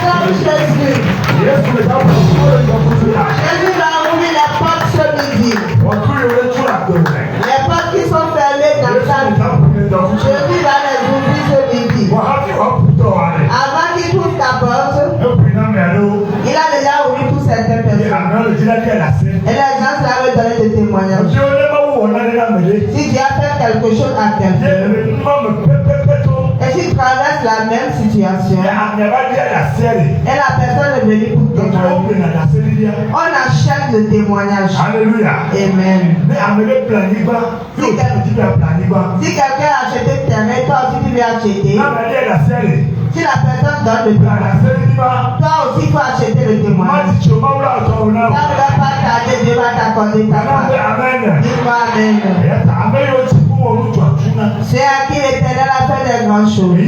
Acclame Jésus. Jésus va ouvrir les portes ce midi. Les portes qui sont fermées dans ta vie, Jésus va les ouvrir ce midi. Avant qu'il ouvre ta porte, il a déjà ouvert pour certaines personnes. Et les gens là veulent donner des témoignages. Si tu as fait quelque chose à quelqu'un, et si tu traverses la même situation, et la personne est venue pour témoigner, on achète le témoignage. Alléluia. Amen. Si quelqu'un a acheté le terrain, toi aussi tu veux acheter. Si la personne donne le témoignage, toi aussi il faut acheter le témoignage. Ça ne va pas tarder, Dieu va t'accorder ta part. Dis-moi Amen. C'est à qui l'Éternel a fait des grandes choses. Et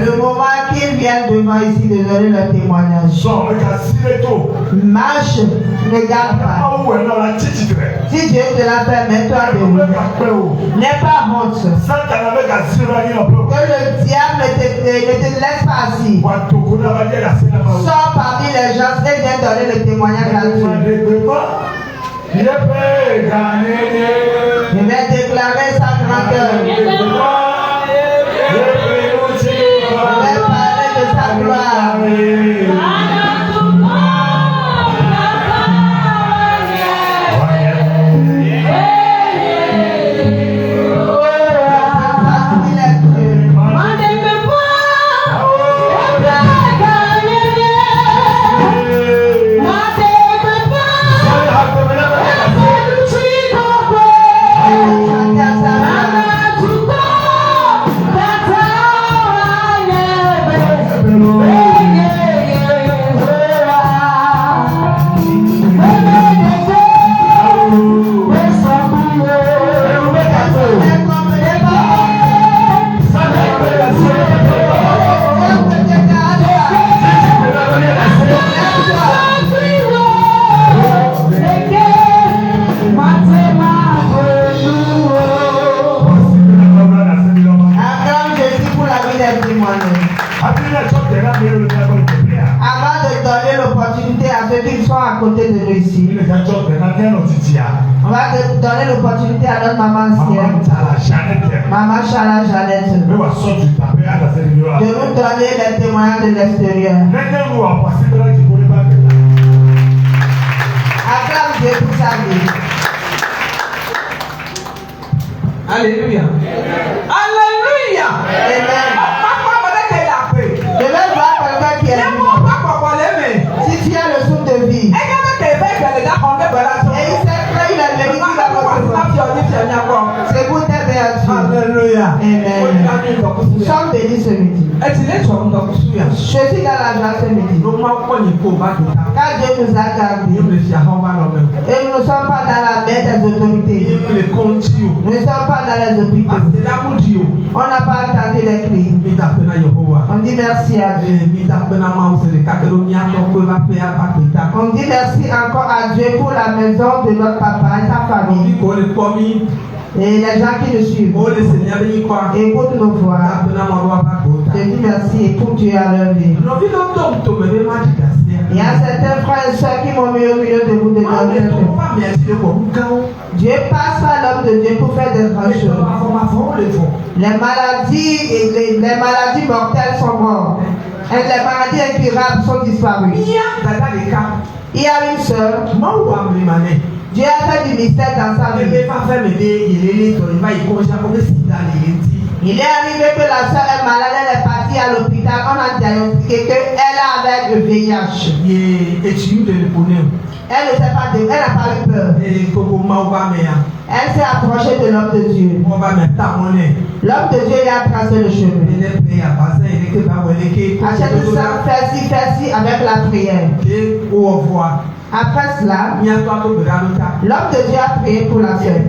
le moment qu'ils viennent devant ici de donner leur témoignage. Marche, ne garde pas. Si Dieu te l'a fait, mets-toi debout. N'aie pas honte. Que le diable ne te laisse pas assis. Sors parmi les gens et viens donner le témoignage à Dieu. Je vais déclarer sa grandeur. Je vais parler de sa gloire. Avant de donner l'opportunité à ceux qui sont à côté de nous ici, on va donner l'opportunité à notre maman ancienne, maman Chala Jeannette, de nous donner les témoignages de l'extérieur. Acclame Dieu pour sa vie. Alléluia. Alléluia. Amen. Je vais voir quelqu'un qui est vivant. Si tu as le souffle de vie, et il s'est créé la vérité dans votre. C'est pour t'aider à Dieu. Alléluia. Amen. Nous sommes bénis ce midi. Je suis dans la joie ce midi. Car Dieu nous a gardés. Et nous ne sommes pas dans la main des autorités. Nous ne sommes pas dans les hôpitaux. On n'a pas entendu les cris. On dit merci à Dieu. On dit merci encore à Dieu pour la maison de notre papa et sa famille. Et les gens qui nous suivent. Écoute nos voix. Je dis merci et pour Dieu à leur vie. Il y a certains frères et soeurs qui m'ont mis au milieu de vous de donner. Dieu passe par l'homme de Dieu pour faire des grandes choses. Les maladies mortelles sont mortes. Et les maladies incurables sont disparues. Il y a une sœur. Dieu a fait du mystère dans sa vie. Il est arrivé que la sœur est malade, elle est partie à l'hôpital, on a diagnostiqué qu'elle a avec le VIH. Elle ne sait pas, elle n'a pas eu peur. Elle s'est approchée de l'homme de Dieu. L'homme de Dieu lui a tracé le chemin. Achète ça, fais-ci avec la prière. Après cela, l'homme de Dieu a prié pour la sœur.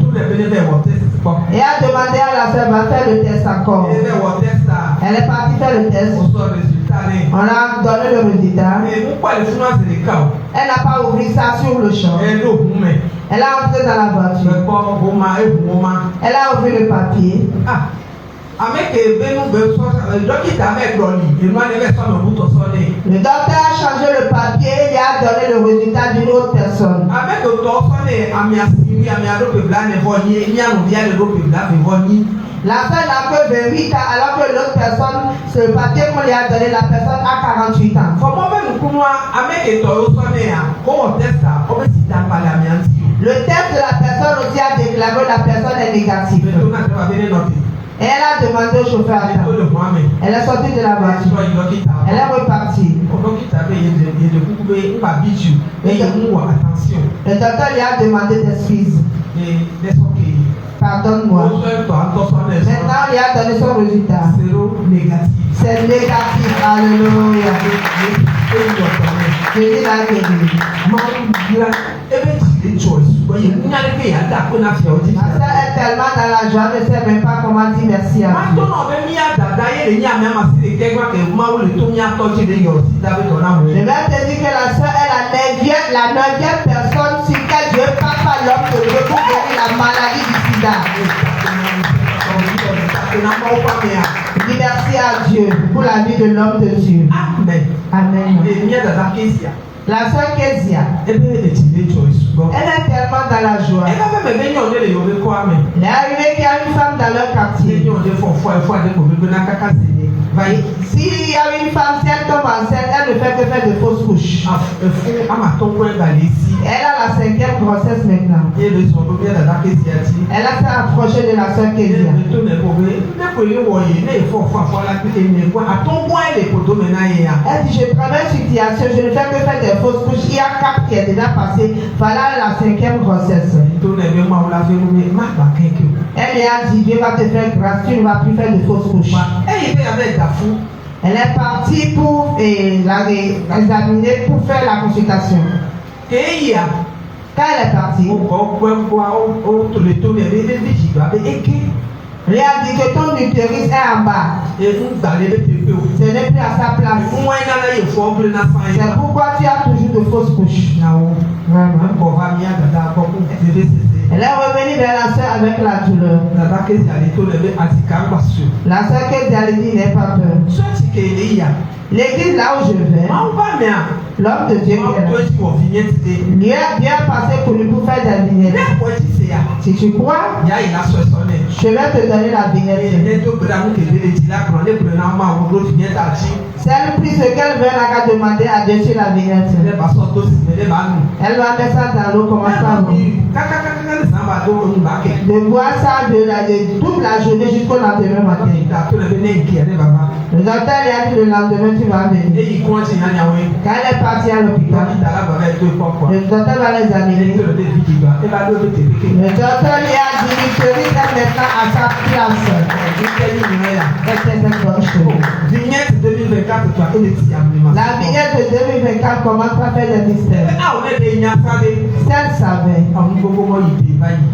Et a demandé à la sœur, va faire le test encore. Elle est partie faire le test. On a donné le résultat. Elle n'a pas ouvert ça sur le champ. Elle a entré dans la voiture. Elle a ouvert le papier. Le docteur a changé le papier et a donné le résultat d'une autre personne. La femme n'a que 28 ans alors que l'autre personne, ce papier qu'on lui a donné, la personne a 48 ans. Le test de la personne aussi a déclaré que la personne est négative. Et elle a demandé au chauffeur. Elle est sortie de la voiture. Elle est repartie. Le docteur lui a demandé d'excuses. Pardonne-moi. Maintenant, il a donné son résultat. C'est négatif. Alléluia. Jésus l'a guéri. Ma soeur est tellement dans la joie, elle ne sait même pas comment dire merci à Dieu. Je vais te dire que la soeur est la neuvième personne sur laquelle Dieu passe par l'homme de Dieu pour guérir la maladie du sida. Je dis merci à Dieu pour la vie de l'homme de Dieu. Amen. Amen. La soeur Kezia, elle est tellement dans la joie. Il est arrivé qu'il y a une femme dans leur quartier. S'il y a une femme, si elle tombe enceinte, elle ne fait que faire de fausses couches. Elle a la 5e grossesse maintenant. Elle a s'est approchée de la soeur Kezia. Elle dit, je traverse une situation, je ne fais que faire des fausses couches. Il y a 4 qui est déjà passé. Voilà la 5e grossesse. Elle lui a dit, Dieu va te faire grâce, tu ne vas plus faire de fausses couches. Elle est partie pour examiner, pour faire la consultation. Quand elle est partie, lui a dit que ton utérus est en bas. Ce n'est plus à sa place. C'est pourquoi tu as toujours de fausses couches. Elle est revenue vers la soeur avec la douleur. La soeur Kezia lui dit, n'aie pas peur. L'église là où je vais, l'homme de Dieu Dieu a passé pour lui pour faire des vignettes. Si tu crois, je vais te donner la vignette. Celle plus ce qu'elle veut, elle a demandé à Dieu sur la vignette. Elle va mettre ça dans l'eau, commence à de boire ça de toute la journée jusqu'au lendemain matin. Le docteur lui a dit le lendemain tu vas venir. Quand elle est partie à l'hôpital, le docteur va les examiner. Le docteur lui a dit l'utérus est maintenant à sa place. Vignette 2024, la vignette de 2024 commence à faire des mystères. Celle savait.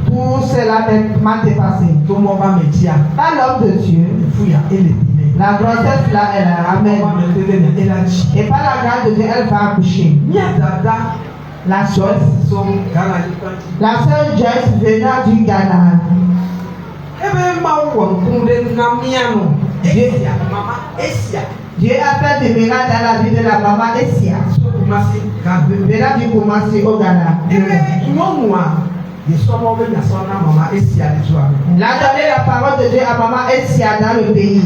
Tout cela m'a dépassé. Pas l'homme de Dieu. La grossesse là, elle a amen. Et par la grâce de Dieu, elle va accoucher. La sœur Joyce venant du Ghana. Dieu a fait des miracles dans la vie de la maman Essia. Venant du Koumassi au Ghana. Il a donné la parole de Dieu à maman Essia dans le pays.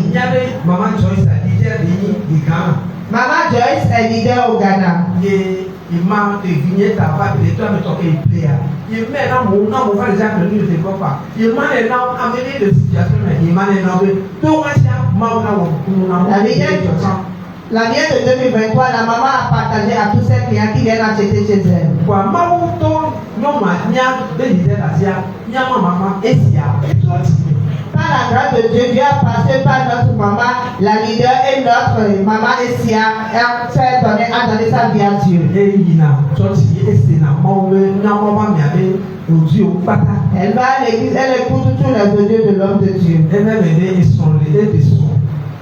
Maman Joyce est leader au Ghana. La vignette de 2023, la maman a partagé à tous ses clients qui viennent acheter chez elle. Par la grâce de Dieu, Dieu a passé par notre maman, la leader et notre maman Essia, a donné sa vie à Dieu. Elle va à l'église, elle écoute tous les audios de l'homme de Dieu.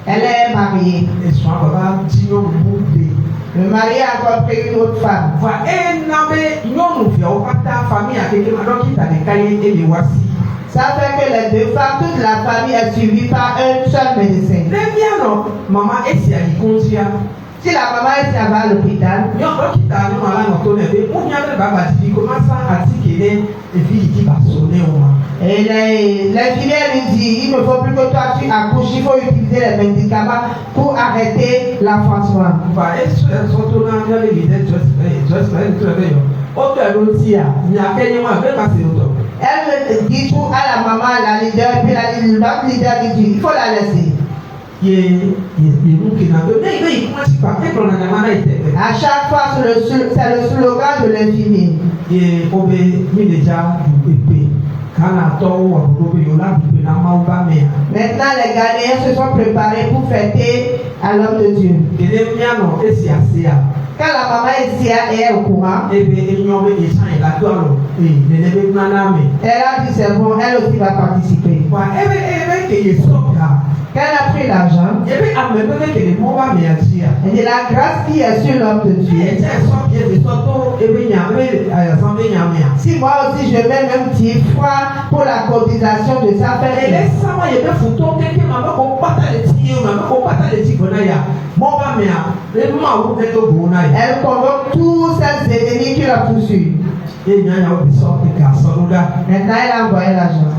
Elle est mariée. Le mari a encore pris une autre femme. Ça fait que les deux femmes, toute la famille est suivie par un seul médecin. Maman est si elle y si la maman est à l'hôpital, et l'infirmière lui dit, il ne faut plus que toi tu accouches, il faut utiliser les médicaments pour arrêter l'enfantement. Elle dit tout à la maman, la leader, et puis la leader lui dit, il faut la laisser. À chaque fois, c'est le slogan de l'infirmier. Maintenant, les Ghanéens se sont préparés pour fêter à l'homme de Dieu. Quand la maman est au courant, elle a dit c'est bon, elle aussi va participer. Quand elle a pris l'argent, elle dit la grâce qui est sur l'homme de Dieu. Si moi aussi je mets même 10 francs pour la cotisation de sa famille. Elle convoque tous ses ennemis qui la poursuivent. Maintenant elle a envoyé l'argent.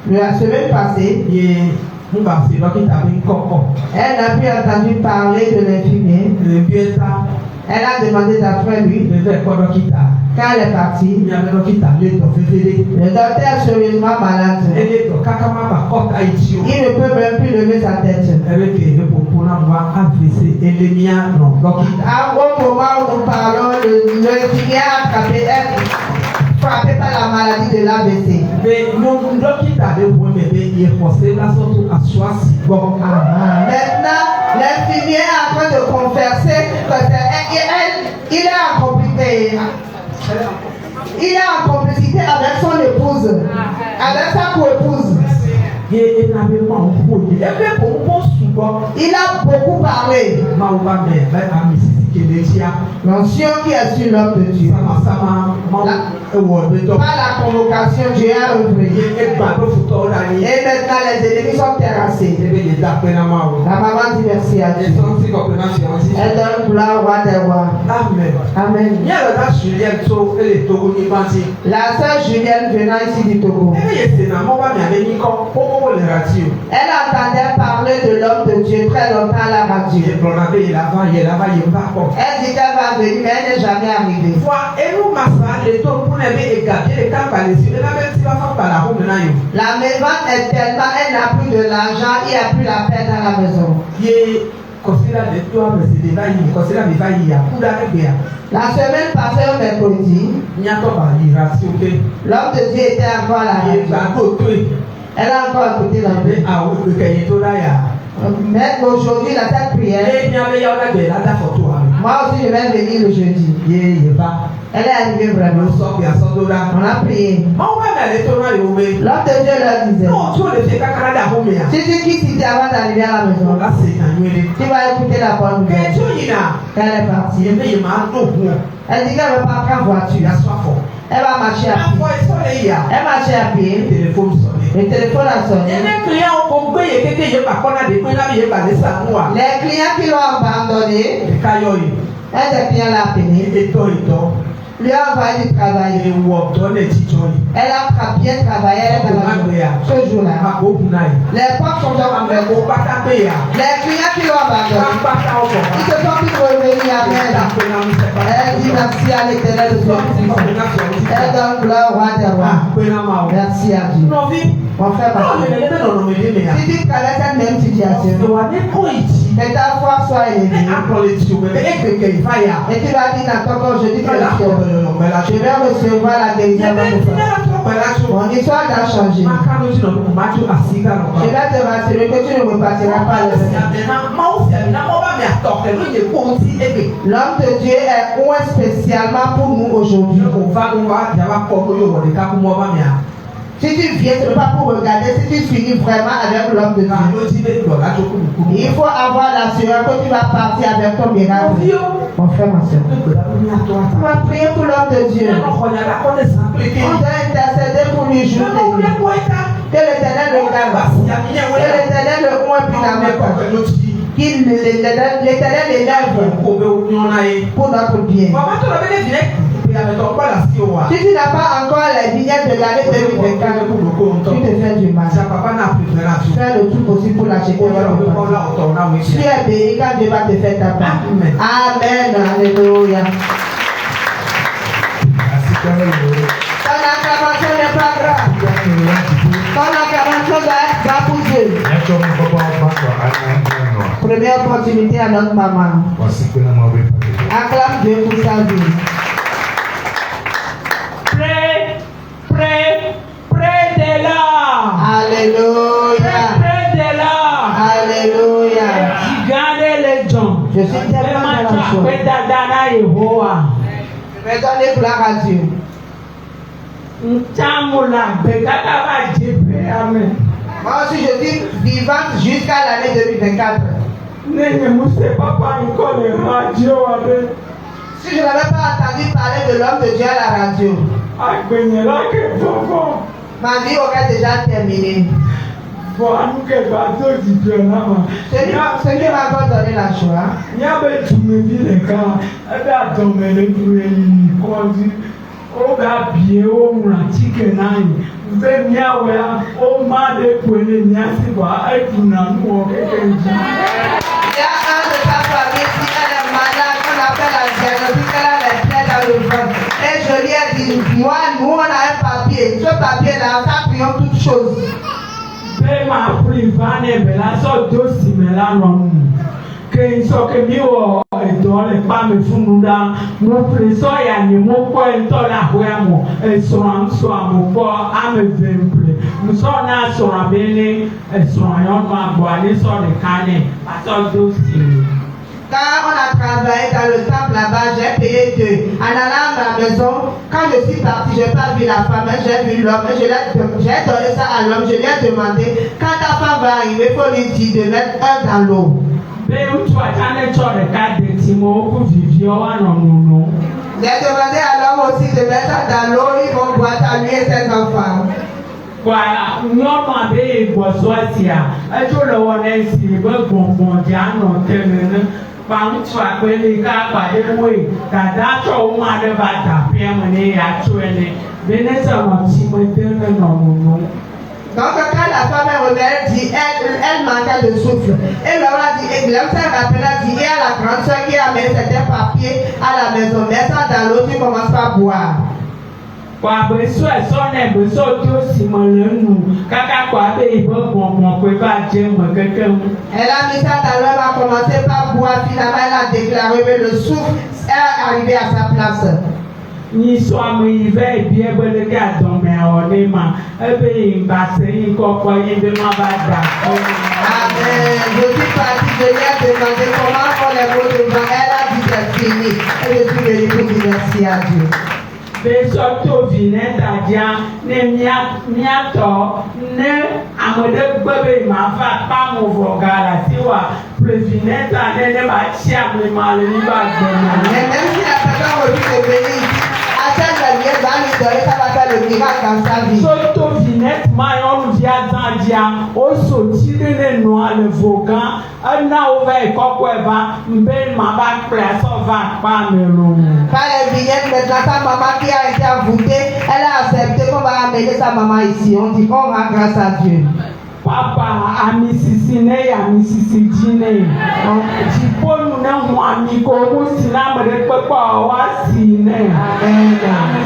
La semaine passée, elle n'a plus entendu parler de l'infirmier. Elle a demandé d'après lui. Quand elle est partie, le docteur est sérieusement malade. Il ne peut même plus lever sa tête. À un moment où nous parlons, l'infirmier a frappé par la maladie de l'AVC. Maintenant, l'infirmier est en train de converser il est en complicité avec son épouse, avec sa co-épouse. Il a beaucoup parlé. L'ancien qui est sur l'homme de Dieu. Par la convocation, Dieu a œuvré. Et maintenant les ennemis sont terrassés. La maman dit merci à Dieu. Elle donne gloire au roi des rois. Amen. La sœur Julienne venant ici du Togo. Elle entendait parler de l'homme de Dieu très longtemps à la radio. Elle dit qu'elle va venir, mais elle n'est jamais arrivée. La maison est tellement, elle n'a plus de l'argent, il n'y a plus la paix dans la maison. La semaine passée, au mercredi, l'homme de Dieu était encore là. Elle a encore écouté la mais aujourd'hui, la tête prière. Moi aussi, je vais venir le jeudi. Elle est arrivée vraiment. On a prié. L'homme de Dieu leur disait, si tu quittes ici avant d'arriver à la maison, tu vas écouter la bonne nouvelle. Elle est partie. Elle dit qu'elle ne veut pas prendre voiture. Elle va marcher à pied. Elle marchait à pied. Le téléphone a sonné. Les clients qui l'ont abandonné, un des clients l'a appelé. Lui a envoyé du travail. Elle a bien travaillé ce jour-là. Les portes sont ouvertes. Les clients qui l'ont abandonné, ils se sont tous revenus. Amen. Elle dit merci à l'Éternel de son puissance. Elle donne gloire au roi des rois. Merci à Dieu. Mon frère, si tu traverses cette même situation, mais ta foi soit élevée. Et tu vas dire dans ton corps, je dis que je vais recevoir la guérison de mon frère. Mon histoire va changer. Je vais te rassurer que tu ne repartiras pas le L'homme de Dieu est oint spécialement pour nous aujourd'hui. Si tu viens, ce n'est pas pour regarder, si tu finis vraiment avec l'homme de Dieu. Il faut avoir l'assurance que tu vas partir avec ton miracle. Mon frère, ma soeur. On va prier pour l'homme de Dieu. On doit intercéder pour lui jouer. Que l'Éternel le garde. Que l'Éternel le oint puis la main. Qu'il l'Éternel l'élève pour notre bien. Si tu n'as pas encore les vignettes de l'année 2024, tu te fais du mal. Fais le tout possible pour l'acheter. Tu es béni quand Dieu va te faire ta part. Amen. Alléluia. Ton acclamation n'est pas grave. Ton acclamation va pour Dieu. Première opportunité à notre maman. Acclame Dieu pour sa vie. Près de là. Alléluia. Près de là. Alléluia. Gardez les gens. Je suis tellement dans la joie. Je vais donner gloire à Dieu. Moi aussi je suis vivante jusqu'à l'année 2024. Si je n'avais pas entendu parler de l'homme de Dieu à la radio, ma vie aurait déjà terminé. Ce qui m'a encore donné la joie, il y a un de sa famille qui est malade, on appelle la diagnostic, elle a les plaies dans le ventre. Et je lui ai dit, moi, nous on a un papier, ce papier-là, ça prions toutes choses. Quand on a travaillé dans le temple là-bas, j'ai payé 2. En allant à ma maison, quand je suis partie, je n'ai pas vu la femme, j'ai vu l'homme, j'ai donné ça à l'homme, je lui ai demandé, quand ta femme va arriver, il faut lui dire de mettre un dans l'eau. J'ai demandé à l'homme aussi de mettre ça dans l'eau, ils vont boire à lui et ses enfants. Donc quand la femme est revenue, dit, elle manquait de souffle. Et l'homme a dit, et l'homme s'est rappelé, dit, il y a la grande soeur qui a mis certains papiers à la maison. Mets ça dans l'eau, tu commences pas à boire. Elle a mis ça dans l'eau, elle a commencé par boire, finalement elle a déclaré, mais le souffle est arrivé à sa place. Ni soit me bien le gars dans mes ordements. Amen. Je suis partie, je lui ai demandé comment on les mots devant. Elle a dit c'est fini. Et je suis venue pour dire merci à Dieu. Surtout vinette à dia, ne miato, ne amode bébé ma va pas mon vogala, si wa, plus vinette à ne va chiable mal, ni va donner. Même si la personne refuse de venir ici, à cette dernière va lui donner, ça va faire le miracle dans sa vie. Surtout vinette, maillon via Zandia, au sortir de noix le vogan, un aové coqueva, m'bel ma bac place, on va pas me l'eau. Quand les vignettes, maintenant sa maman qui a été envoûtée, elle a accepté qu'on va amener sa maman ici. On dit qu'on rend grâce à Dieu. Papa, ami Sisine, ami Sisidine. Tu peux nous donner un ami comme si l'âme de papa ou Sine. Amen.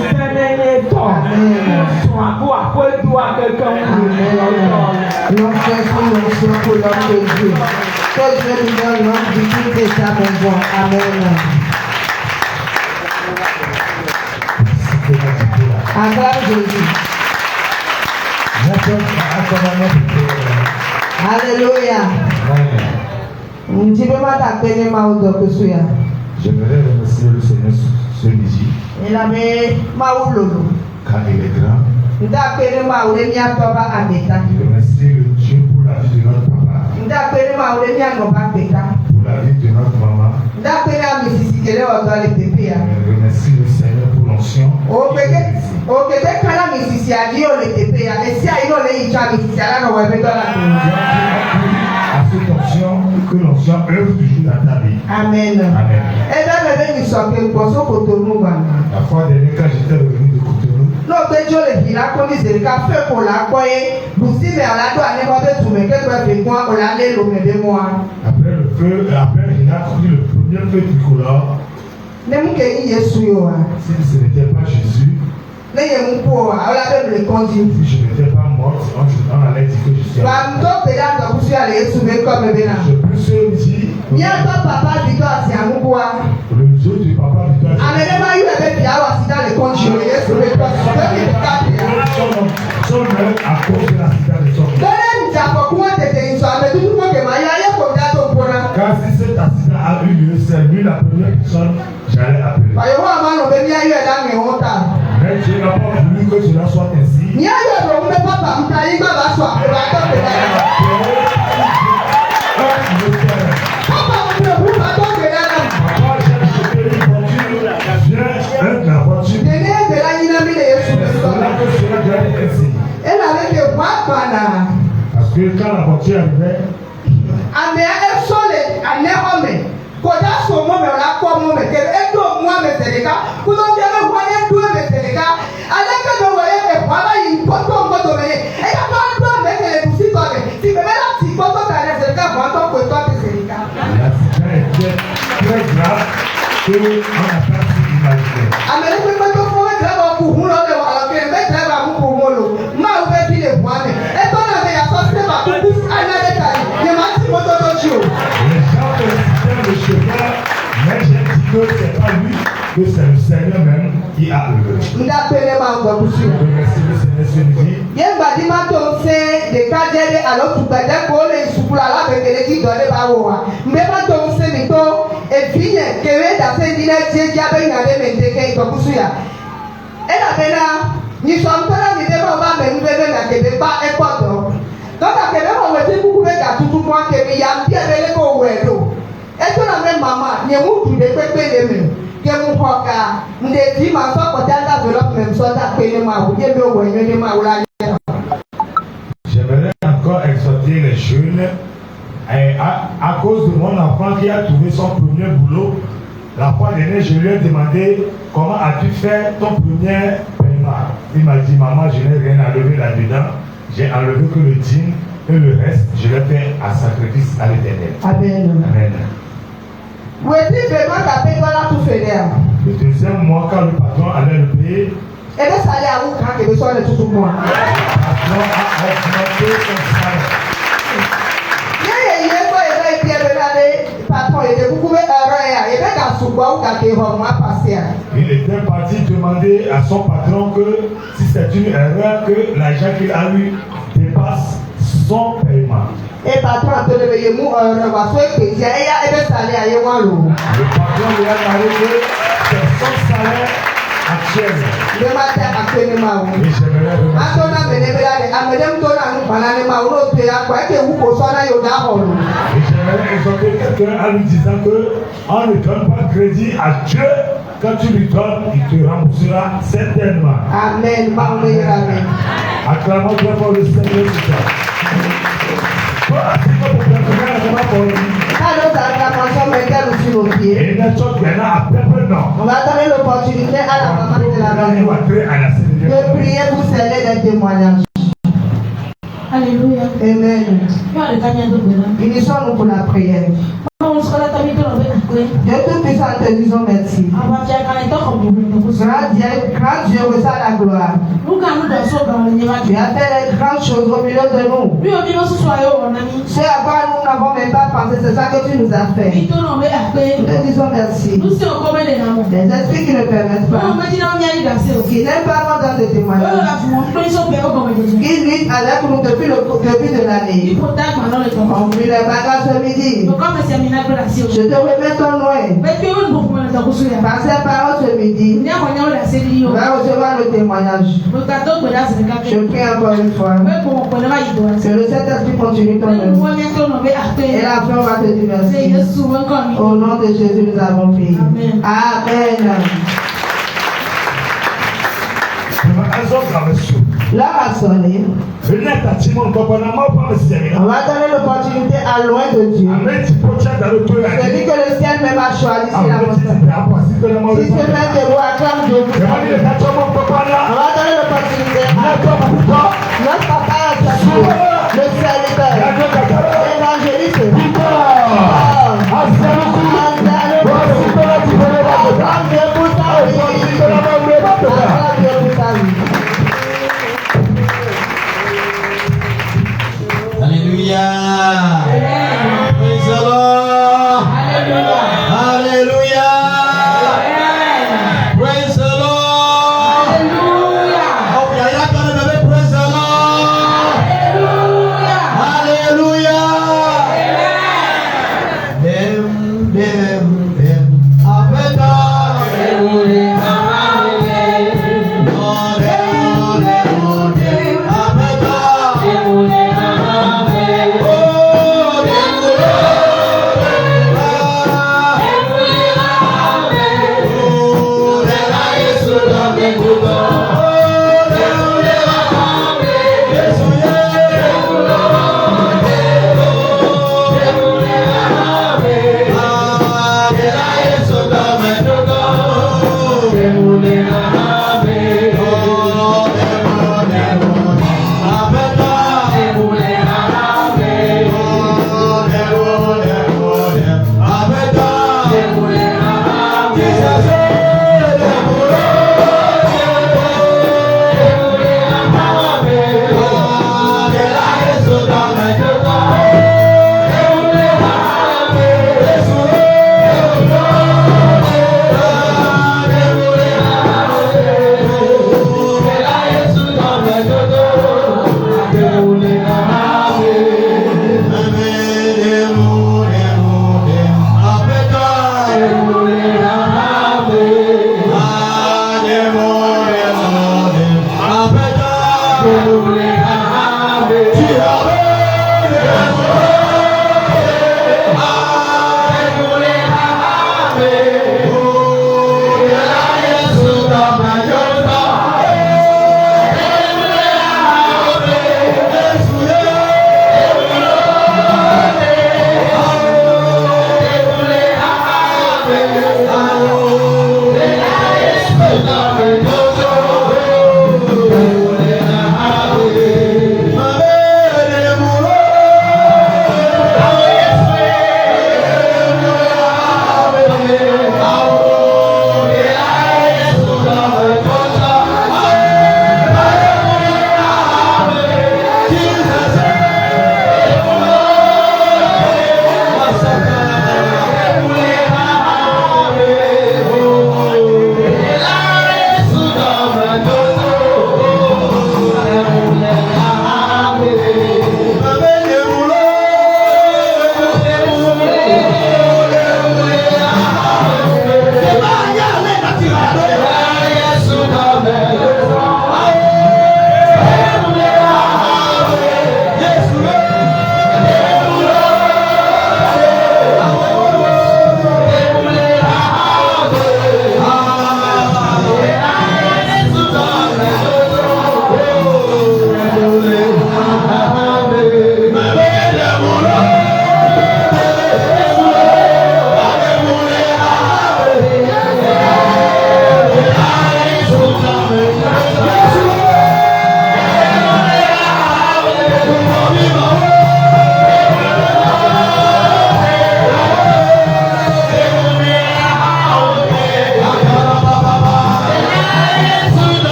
C'est toi. Sois quoi, pour toi, quelqu'un. L'homme fait pour l'homme de Dieu. Que Dieu nous donne l'homme du tout de sa maison. Amen. Acclame Jésus. Alléluia. J'aimerais remercier le Seigneur ce midi. Il avait Maoulolo. Car il est grand. remercie le Dieu pour la vie de notre papa, pour la vie de notre maman. Je remercie le Seigneur pour l'onction. À cette onction, que l'onction œuvre toujours dans ta vie. Amen. Amen. La fois dernière, quand j'étais revenu de Cotonou, après le feu, après il a connu le premier feu tricolore. Si ce n'était pas Jésus, si je n'étais pas morte, on allait dire que je suis mort. Je peux se dire, le Dieu du papa Victor, son meurt à cause de l'accident de son corps. Car si cet accident a eu lieu, c'est lui la première personne que j'allais appeler. Mais Dieu n'a pas voulu que cela soit ainsi. Parce que quand la voiture arrivait, l'accident était très grave qu'on n'a pas pu imaginer. Les gens félicitaient le chauffeur, mais j'ai dit que c'est pas lui, que c'est le Seigneur même qui a levé. Je remercie le Seigneur ce midi. J'aimerais encore exhorter les jeunes à cause de mon enfant qui a trouvé son premier boulot. La fois dernière, je lui ai demandé comment as-tu fait ton premier paiement. Il m'a dit, maman, je n'ai rien enlevé là-dedans. J'ai enlevé que le dîme et le reste, je l'ai fait à sacrifice à l'Éternel. Amen. Amen. Le deuxième mois, quand le patron allait le payer, le patron a augmenté son salaire. Il était parti demander à son patron que si c'est une erreur, que l'argent qu'il a eu dépasse son paiement. Le patron lui a demandé que c'est son salaire actuel. Et j'aimerais exhorter quelqu'un en lui disant que on ne donne pas crédit à Dieu. Quand tu lui donnes, il te remboursera certainement. Amen. Acclamons bien pour le Seigneur tout ça. Et la chose qu'il y en a à peu près non. On va donner l'opportunité à la maman de la maison de prier pour sceller les témoignages. Alléluia. Amen. Unissons-nous pour la prière. Dieu Tout-Puissant, te disons merci. Grand Dieu, reçois la gloire. Tu as fait les grandes choses au milieu de nous. Ce à quoi nous n'avons même pas pensé, c'est ça que tu nous as fait. Nous te disons merci. Les esprits qui ne permettent pas, qui n'aiment pas dans des témoignages, qui luttent avec nous depuis le début de l'année. On prie les bagages ce midi. Je te remets ton nom. Par ces paroles ce midi, va recevoir le témoignage. Je prie encore une fois. Que le Saint-Esprit continue ton œuvre. Et la fin, on va te dire merci. Au nom de Jésus, nous avons prié. Amen. Là, ma sonné. On va donner l'opportunité à loin de Dieu. Celui que le ciel même a choisi, c'est la montagne. Si ce même de vous acclame Dieu, on va donner l'opportunité à notre papa le serviteur, l'évangéliste, Alléluia. Praise the Lord. Alléluia. Praise the Lord. Oh, il y a quand même praise the Lord. Alléluia.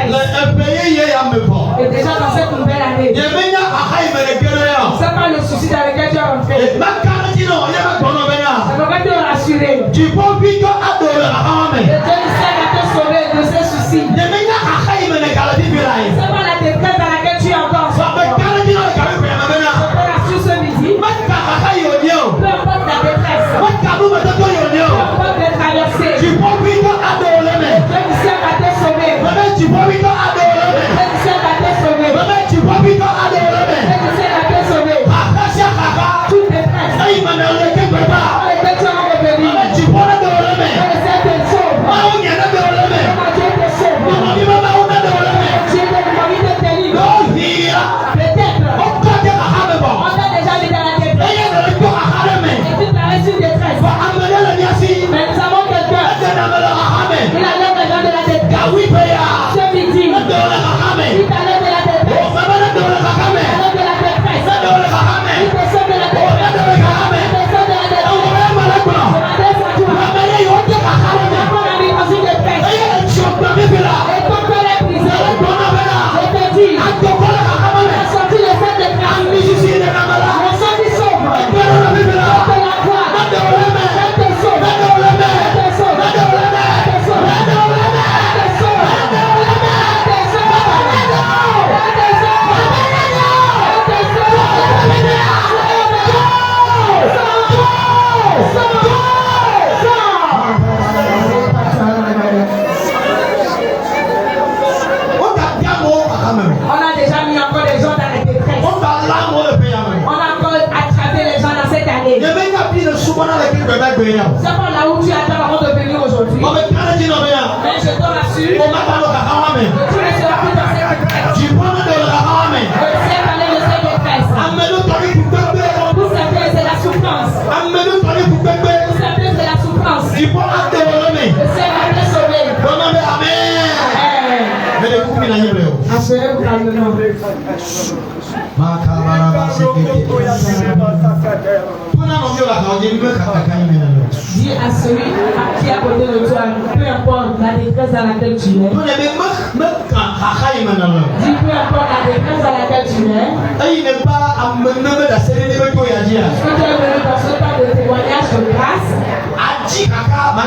détresse. Et déjà dans cette nouvelle année, c'est pas le souci dans lequel tu es rentré. Ça va te rassurer. Et Dieu sait à te sauver de ces soucis. C'est pas la détresse dans laquelle tu es encore. Je te rassure ce midi. Peu importe la détresse. Peu importe les traversées. Dieu sait à te sauver. Dieu sait à te sauver. Dieu sait à te sauver. Toute détresse. Dans laquelle tu es revenu. Dieu sait te sauver. Dieu te sauve. Dieu te délivre. Peut-être. On t'a déjà mis dans la détresse. Et tu traverses une détresse. Mais nous avons quelqu'un. Il a l'air de la détresse. Ce midi. Il t'a l'air de la détresse. Il te sauve de la détresse. C'est pas là où tu attends avant de venir aujourd'hui. Mais je te rassure, tu ne seras plus dans cette détresse. Je sais parler de cette détresse. Pour certains, c'est la souffrance. Pour certains, c'est la souffrance. Le Seigneur va te sauver. Asseyez-vous calmement. Dis à celui qui est à côté de toi, peu importe la détresse dans laquelle tu es. Dis peu importe la détresse dans laquelle tu es. Est-ce que tu es venu dans ce temps de témoignage de grâce? Tu chercheras la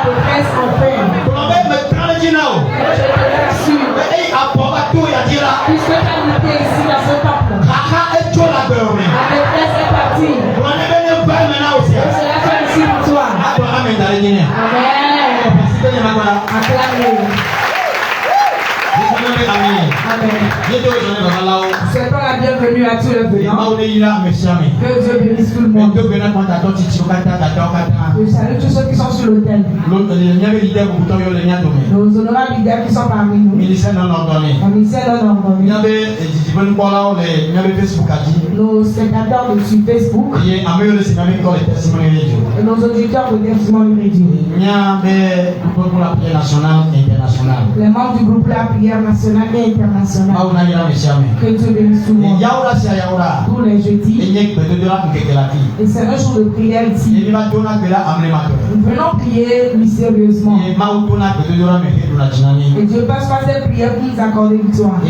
détresse en paix. Je te rassure. Puisque tu as lutté ici dans ce temple, la détresse est partie. Et cela fait ici pour toi. Amen. Acclame-le. Amen. Souhaitons la bienvenue à tous les venants. Que Dieu bénisse tout le monde. Je salue tous ceux qui sont sur l'autel. Nos honorables leaders qui sont parmi nous. Ministère non ordonné. Nos spectateurs sur Facebook. Et nos auditeurs de Testimony Radio. Les membres du groupe La Prière nationale et internationale. Que Dieu bénisse tout le monde. Tous les jeudis. Et c'est un jour de prière ici. Nous venons prier mystérieusement. Et Dieu passe par cette prière pour nous accorder victoire.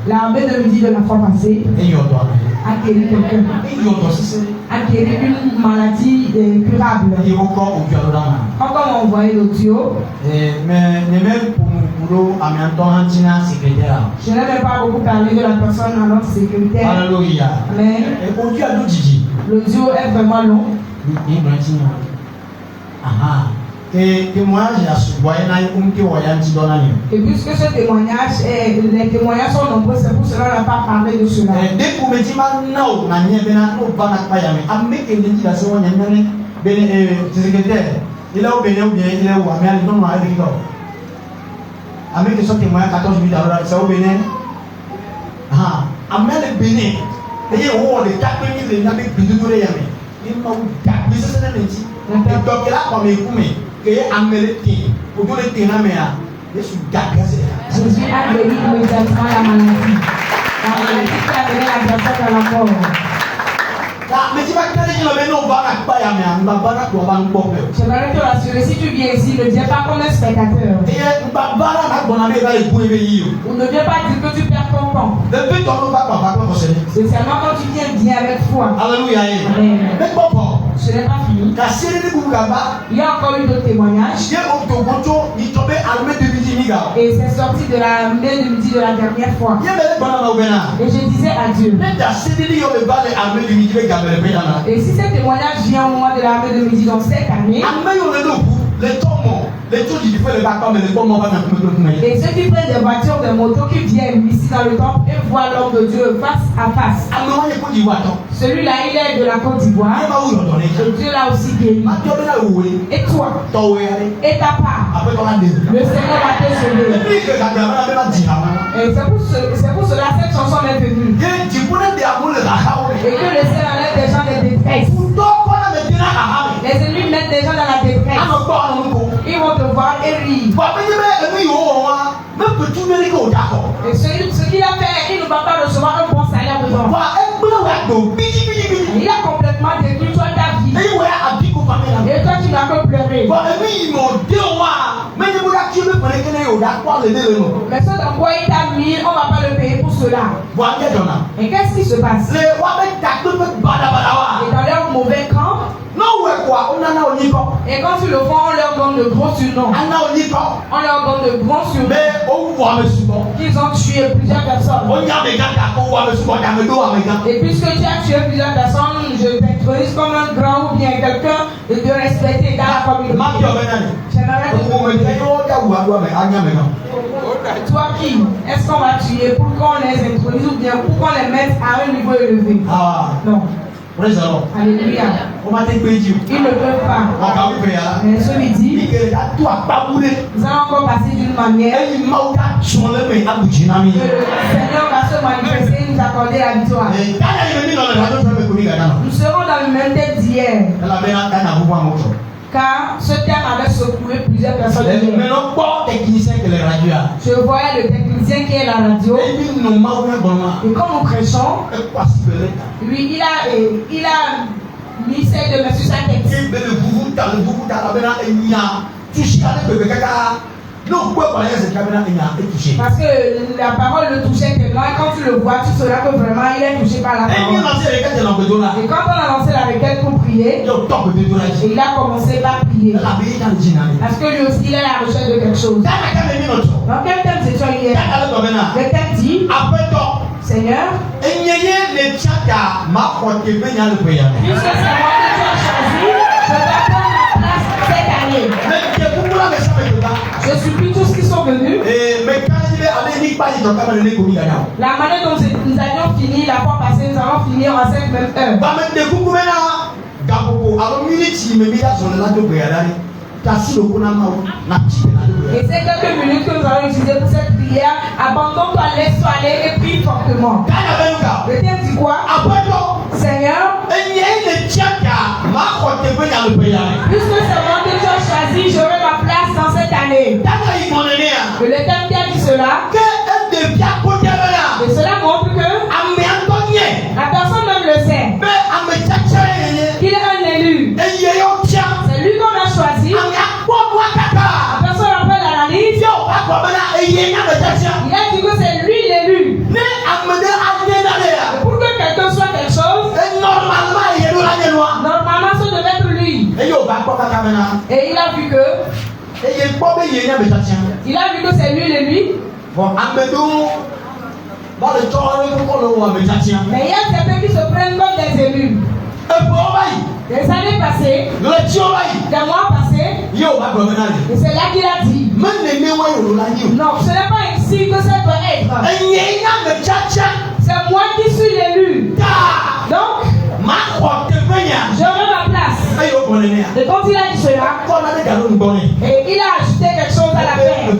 L'armée de midi de la fois passée a guéri quelqu'un. A guéri une maladie curable. Encore envoyé l'audio. Je n'ai même pas beaucoup parlé de la personne à notre secrétaire. Alléluia. Mais l'audio est vraiment long. Et témoignage à ce et puisque ce témoignage, les témoignages sont nombreux, c'est pour cela qu'on n'a pas parlé de cela. Dès que vous me dites non, il a obéi ou bien il est où? Mais non, non, avec toi. Avec ce témoignage 14 minutes alors, ça au Bénin. Ah, amène le Bénin. Et il y a des 4 minutes de n'avait plus de douleur. Il m'a dit 4 minutes, c'est un petit. Et donc là, comme il faut, que Amélique, pour tous les ténamères, je suis d'accord. Jésus a guéri immédiatement la maladie. La maladie qui a donné la personne à la mort. J'aimerais te rassurer, si tu viens ici, ne viens pas comme un spectateur. On ne vient pas dire que tu perds ton temps. C'est seulement quand tu viens avec foi. Alléluia. Amen. Ce n'est pas fini. Il y a encore eu d'autres témoignages. Et c'est sorti de la main de midi de la dernière fois. Et je disais à Dieu. Et si ce témoignage vient au mois de la main de midi dans cette année. Et ceux qui prennent des voitures, des motos qui viennent ici dans le temple et voient l'homme de Dieu face à face. Celui-là, il est de la Côte d'Ivoire. Et Dieu l'a aussi guéri. Et toi, et ta part, le Seigneur va te sauver. Et c'est pour cela que cette chanson est venue. Et que le Seigneur enlève des gens de détresse. Les ennemis mettent des gens dans la détresse. Ils vont te voir et rire. Et ce qu'il a fait, il ne va pas recevoir un bon salaire dedans. Il a complètement détruit toi ta vie. Et toi tu n'as que pleuré. Mais ce dans quoi il t'a mis, on ne va pas le payer pour cela. Et qu'est-ce qui se passe? Et dans leur mauvais camp, et quand tu le font, on leur donne de gros surnoms. On leur donne de gros surnoms. Qu'ils ont tué plusieurs personnes. Et puisque tu as tué plusieurs personnes, je t'introduis comme un grand ou bien quelqu'un de respecté dans la communauté. J'aimerais te toi qui, est-ce qu'on va tuer pour qu'on les introduise ou bien pour qu'on les mette à un niveau élevé? Non. Alléluia. Ils ne peuvent pas. Mais ce midi, nous allons encore passer d'une manière que le Seigneur va se manifester et nous accorder la victoire. Nous serons dans le même thème d'hier. Car ce thème avait secoué plusieurs personnes. Je voyais le technicien qui est la radio. Et comme nous prêchons, lui, il a mis ses deux mains sur sa tête. Parce que la parole le touchait tellement et quand tu le vois, tu sauras que vraiment il est touché par la parole. Et quand on a lancé la requête pour prier, il a commencé par prier. Parce que lui aussi il est à la recherche de quelque chose. Dans quel thème c'est hier? Le thème dit Seigneur, puisque c'est moi que tu as choisi, je vais prendre ma place cette année. Je supplie tous qui sont venus. La manière dont nous avions fini la fois passée, nous allons finir en cette même heure. Et c'est quelques minutes que nous allons utiliser pour cette prière. Abandonne-toi, laisse-toi aller et prie fortement. Le thème dit quoi? Seigneur, puisque c'est moi que tu as choisi, j'aurai ma place dans cette année. Que le thème qui a dit cela, et cela montre que la personne même le sait, qu'il est un élu. C'est lui qu'on a choisi. La personne après l'analyse, il a dit que c'est lui l'élu. Et pour que quelqu'un soit quelque chose, normalement ce devait être lui. Et il a vu que c'est lui l'élu. Mais il y a certains qui se prennent comme des élus. Les années passées, des mois passés, et c'est là qu'il a dit non, ce n'est pas ici que ça doit être. C'est moi qui suis l'élu. Donc, j'aurai ma place. Et quand il a dit cela, et il a ajouté quelque chose à la fin,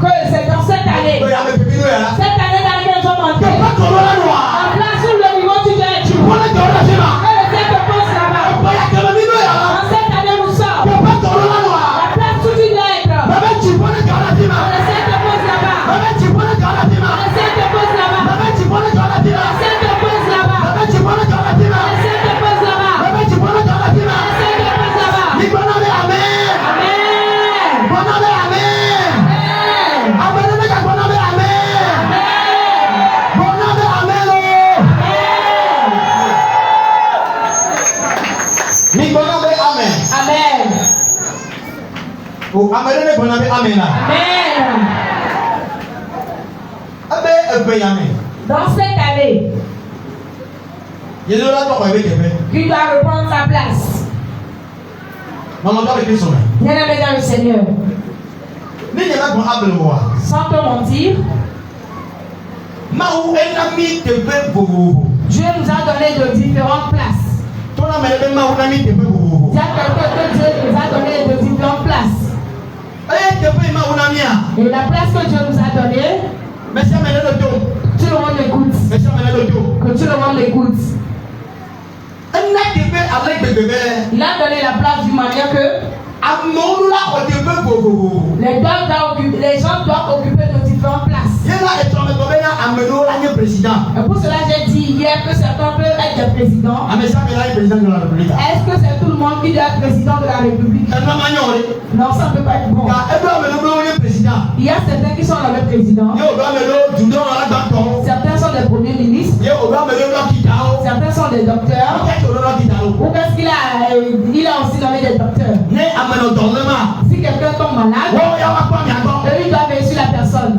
que c'est dans cette année dans laquelle nous sommes entrés, la place où le niveau tu dois être. Et le Seigneur te pose là-bas. Dans cette année nous sommes. La place où tu dois être. Le Seigneur te pose là-bas. Le Seigneur te pose là-bas. Le Seigneur te pose là-bas. Le Seigneur te pose là-bas. Le Seigneur te pose Oh, amen. Amen. Dans cette année, tu dois reprendre ta place. Bien-aimé dans le Seigneur, sans te mentir, Dieu nous a donné de différentes places. Dis à quelqu'un que Dieu nous a donné de différentes places. Et la place que Dieu nous a donnée, tout le monde l'écoute. Que tout le monde l'écoute. Il a donné la place d'une manière que les gens doivent occuper de différentes places. Et pour cela, j'ai dit hier que certains peuvent être des présidents. Est-ce que c'est tout le monde qui doit être président de la République? Non, ça ne peut pas être bon. Il y a certains qui sont nommés présidents. Certains sont des premiers ministres. Certains sont des docteurs. Ou est-ce qu'il a aussi nommé des docteurs? Si quelqu'un tombe malade, eux ils doivent sur la personne.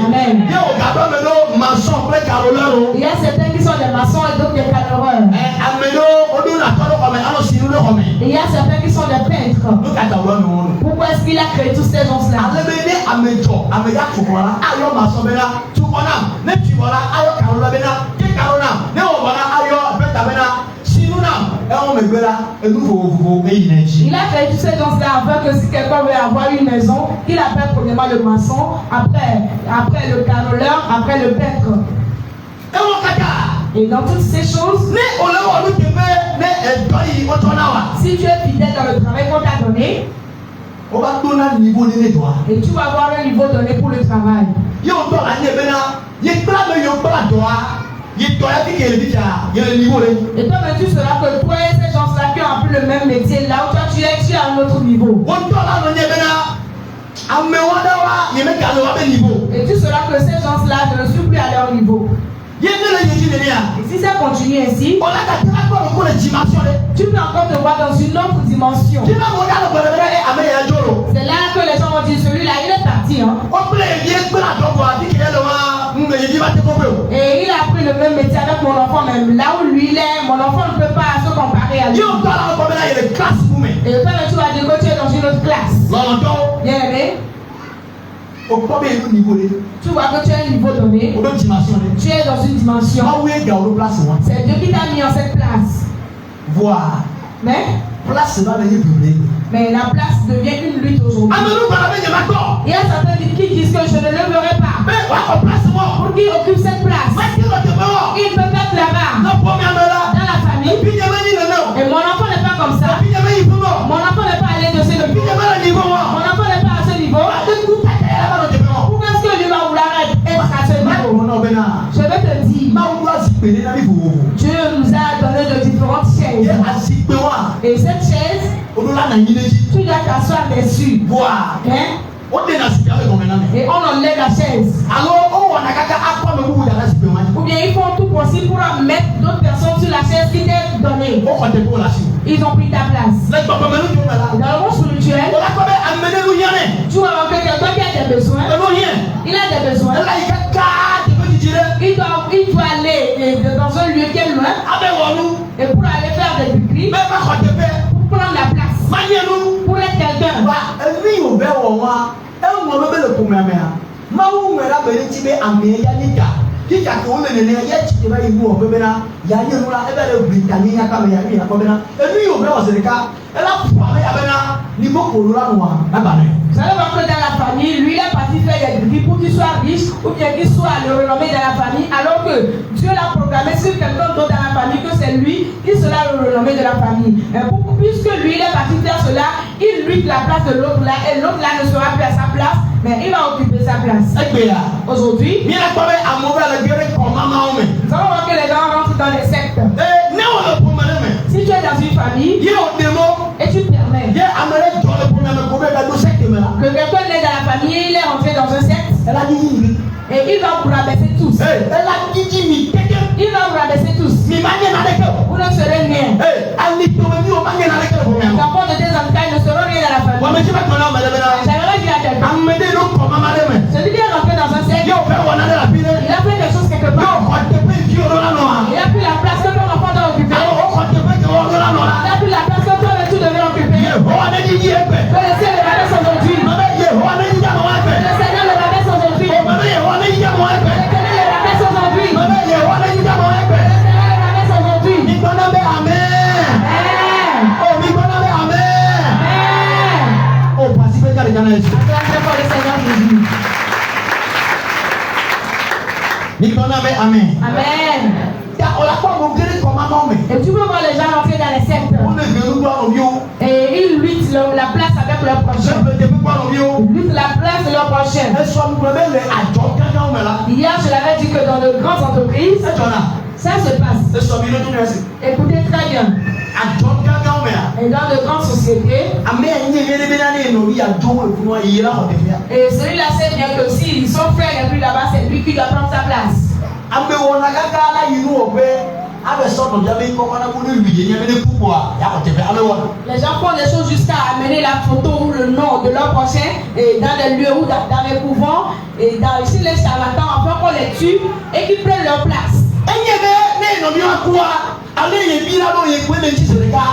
Amen. Il y a certains qui sont des maçons et d'autres des carreleurs. Il y a certains qui sont des peintres. Pourquoi est-ce qu'il a créé tous ces gens-là? Il a créé tous ces gens-là afin que si quelqu'un veut avoir une maison, qu'il appelle premièrement le maçon, après le carreleur, après le peintre. Et dans toutes ces choses, si tu es fidèle dans le travail qu'on t'a donné, et tu vas avoir un niveau donné pour le travail. Et toi, tu sauras que toi et ces gens-là qui ont appris le même métier, là où toi tu es à un autre niveau. Et tu sauras que ces gens-là ne sont plus à leur niveau. Et si ça continue ainsi, tu peux encore te voir dans une autre dimension. C'est là que les gens vont dire, celui-là, il est parti. Hein? Et il a pris le même métier avec mon enfant, même là où lui il est, mon enfant ne peut pas se comparer à lui. Et toi, tu vas dire que tu es dans une autre classe. Bien aimé. Tu vois que tu as un niveau donné. Tu es dans une dimension. C'est Dieu qui t'a mis en cette place. Mais la place devient une lutte aujourd'hui. Il y a certains qui disent que je ne leverai pas. Pour qu'il occupe cette place. Il peut être là-bas. Dans la famille. Et mon enfant n'est pas comme ça. Mon enfant n'est pas allé de ce niveau. Mon enfant n'est pas à ce niveau. Pourquoi est-ce que lui va vouloir être à ce niveau? Je vais te dire, Dieu nous a donné de différentes chaises. Et cette chaise, tu dois t'asseoir dessus. Hein? Et on enlève la chaise. Ou bien ils font tout possible pour mettre d'autres personnes sur la chaise qui t'est donnée. Ils ont pris ta place. Dans le monde spirituel, tu vas voir que quelqu'un qui a des besoins. Il a des besoins. Il doit aller dans un lieu qui est loin. Et pour aller faire des décrets. Pour prendre la place. Pour être quelqu'un. Vous allez voir que dans la famille, lui il est parti faire des décrets pour qu'il soit riche ou bien qu'il soit le renommé dans la famille, alors que Dieu l'a programmé sur quelqu'un d'autre dans la famille que c'est lui qui sera le renommé de la famille. Puisque lui il est parti faire cela, il lutte la place de l'autre là et l'autre là ne sera plus à sa place, mais il va occuper sa place. Aujourd'hui, nous allons voir que les gens rentrent dans les sectes. Si tu es dans une famille et tu permets que quelqu'un naît dans la famille, il est rentré dans un secte et il va vous rabaisser tous. Il va vous rabaisser tous. Vous ne serez rien. Les enfants de tes entrailles ne seront rien dans la famille. yíyí ẹgbẹ́. Que le ciel le rabaisse aujourd'hui. Mama Yehowa mi yíyá mọ́ Que ẹgbẹ́. le Seigneur le rabaisse aujourd'hui. Mama Yehowa mi yíyá mọ́ ẹgbẹ́. Que le Seigneur le rabaisse aujourd'hui. Mama Yehowa mi yíyá mọ́ ẹgbẹ́. Que le Seigneur le rabaisse aujourd'hui. Mi gbọ́dọ̀ bẹ́ amen. Amen. Oh mi gbọ́dọ̀ bẹ́ amen. Amen. Oh pàṣẹ pé jáde jáde ẹ̀sùn. Acclamez pour le Seigneur Jésus. Mi gbọ́dọ̀ bẹ́ amen. Amen. Ya ọ̀làpọ̀ mo kéré kọ́ máa mọ́ mi. Et tu peux voir les gens rentrer dans les sectes. Ó lè gbèrú gbọ́ ọ̀rọ̀ mi o. Et ils luttent la place avec leur Ṣé prochain. pé tèmi gbọ́ ọ̀rọ̀ mi o. Ils luttent la place de leur prochain. Ẹ sọ mi pé bẹ́ẹ̀ lẹ àjọ gángan mẹ́la. Hier, je l'avais dit que dans de grandes entreprises, Ẹ jọ náà. ça se passe. Ẹ sọ mi lójú ní ẹsẹ̀. Écoutez très bien. Àjọ gángan mẹ́la. Et dans de grandes sociétés, Àmì ẹ̀yìn ẹ̀yẹ́dẹ́ bí náà ní ìnù orí àjọ ìfúnnu ayé láwọn tẹ̀lé à. et celui-là sait bien que s'ils sont frères et puis là-bas, c'est lui qui doit prendre sa place. Àmì wọn na gángan aláyé inú ọ̀gbẹ́. Abẹ sọ̀tọ̀ jáde kọ́kọ́ náà kó ní ìlú yẹn ní púpọ̀ à yàtọ̀ tẹ̀fẹ̀ àmì wọn. Les gens font des choses jusqu'à amener la photo ou le nom de leur prochain et dans des lieux ou dans les couvents et dans ici les charlatans afin qu'on les tue et qu'ils prennent leur place. Ẹ̀yẹ́ bẹ́ẹ̀ ní ìnàbí wa kú wa, alẹ́ yẹn bí ládùn yẹn pé méjì sèré ká.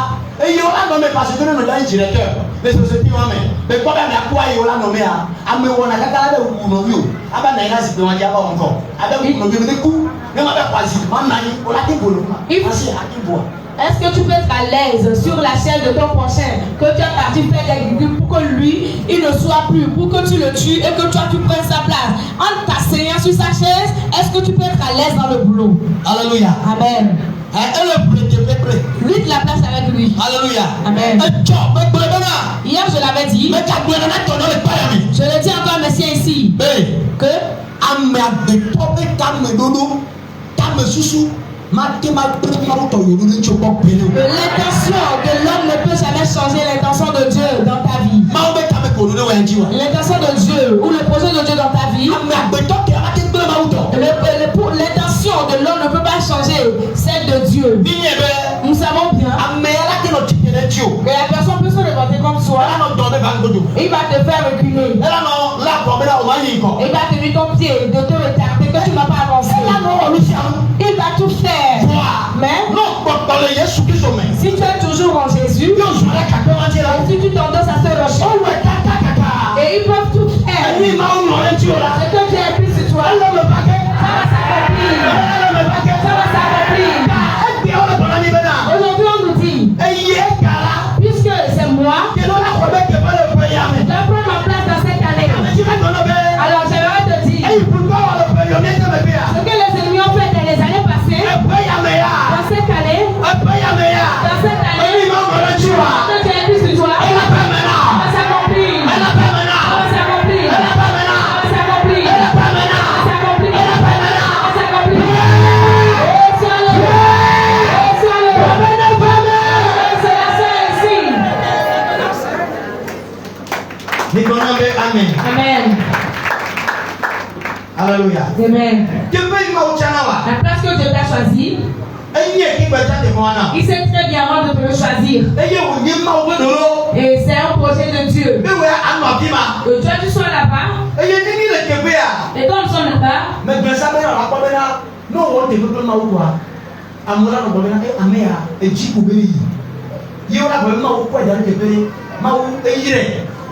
Eyi wọ́n lánàá mi pàṣẹ tó nínú ìdáyìí jìrẹ̀ kẹ́ ẹ̀ lẹ́sọ̀sọ̀ tí wọ́n mẹ́. Bẹ́ẹ̀ kọ́ bẹ́ẹ̀ mi àkú ayé wọ́n lánàá mi à. Àmì wọn na kaka abẹ́ wù nọ́bí o. Abẹ́ nà yín láti gbé wọn jẹ́ abẹ́ wọn kọ́. Abẹ́ wù nọ́bí o ní kú. Ní wọn bẹ pàṣẹ máa nà yín o láti bò ló. Pàṣẹ àti bò. Est-ce que tu peux être à l'aise sur la chaise de ton prochain que tu as parti faire des guigui pour que lui, il ne soit plus, pour que tu le tues et que toi tu prennes sa place en t'asseyant sur sa chaise? Est-ce que tu peux être à l'aise dans le boulot? Alléluia. Amen. Elle est prête, elle est prête. Lutte la place avec lui. Alléluia. Amen. Hier je l'avais dit. Je le dis encore monsieur ici. Que l'intention de l'homme ne peut jamais changer l'intention de Dieu dans ta vie. L'intention de Dieu ou le projet de Dieu dans ta vie. L'intention de l'homme ne peut pas changer celle de Dieu. Nous savons bien que la personne peut se levanter comme toi. Il va te faire reculer. Il va tenir ton pied de te retarder que tu ne vas pas avancer. Il va tout faire. Mais si tu es toujours en Jésus, si tu t'endosses à ce rocher, et ils peuvent tout faire. Ce que Dieu a pris sur toi, ça va s'accomplir. Ça va s'accomplir. Aujourd'hui, on nous dit, puisque c'est moi, je dois prendre ma place dans cette année. Alors, j'aimerais te dire, ce que les ennemis ont fait dans les années passées, dans cette année, ce que tu as pris sur toi, ça va s'accomplir. Ça va s'accomplir. Ça va s'accomplir. Ça va s'accomplir. Ça va s'accomplir. Amen. Alléluia. Amen. Tu peux y La place que Dieu t'a choisie, il sait très bien avant de te le choisir. Et c'est un projet de Dieu. Que toi tu sois là-bas. Et quand nous sommes là-bas,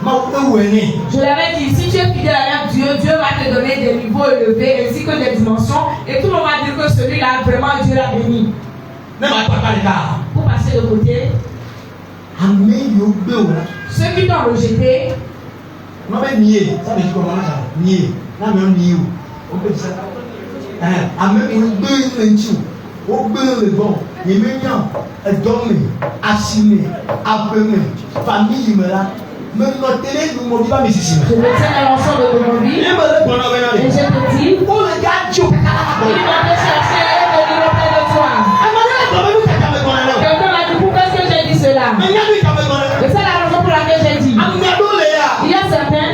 je l'avais dit, si tu es fidèle avec Dieu, Dieu va te donner des niveaux élevés ainsi que des dimensions. Et tout le monde va dire que celui-là, vraiment, Dieu l'a béni. Pour passer de côté, ceux qui t'ont rejeté, je me tiens à l'ensemble de mon vie. Et je te dis, il va te chercher et venir auprès de toi. Quelqu'un m'a dit, pourquoi est-ce que j'ai dit cela? Et c'est la raison pour laquelle j'ai dit. Il y a certains,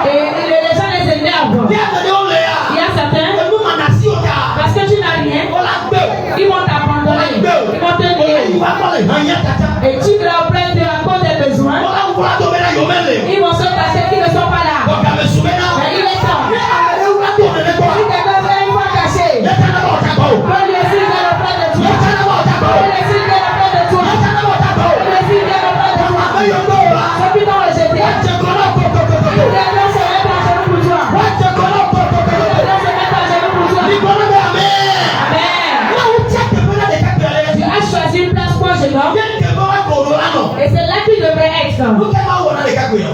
et les gens les énervent. Il y a certains, parce que tu n'as rien, ils vont t'abandonner, ils vont te nier. Et tu dois auprès de la cause des besoins. Ils vont se cacher qu'ils ne sont pas là. Mais il est temps. Si quelqu'un fait une fois caché,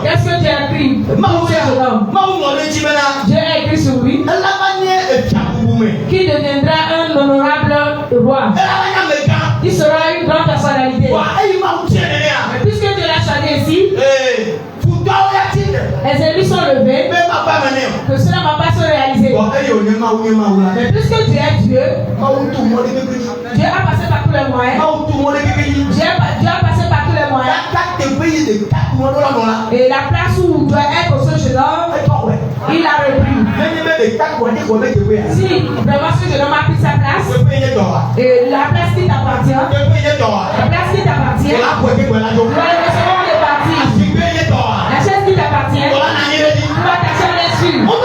Qu'est-ce que tu as écrit? Dieu a écrit sur lui qui deviendra un honorable roi. Qui sera une grande personnalité. Mais puisque Dieu l'a choisi ici, les ennemis sont levés, que cela ne va pas se réaliser. Mais puisque Dieu est Dieu, Dieu a passé par tous les moyens. Dieu a passé par tous les moyens. Et la place où doit être ce jeune homme, il a repris. Si vraiment ce jeune homme a pris sa place, et la place qui t'appartient, la place qui t'appartient, nous recevons les parties. La chaise qui t'appartient, tu vas t'asseoir dessus. On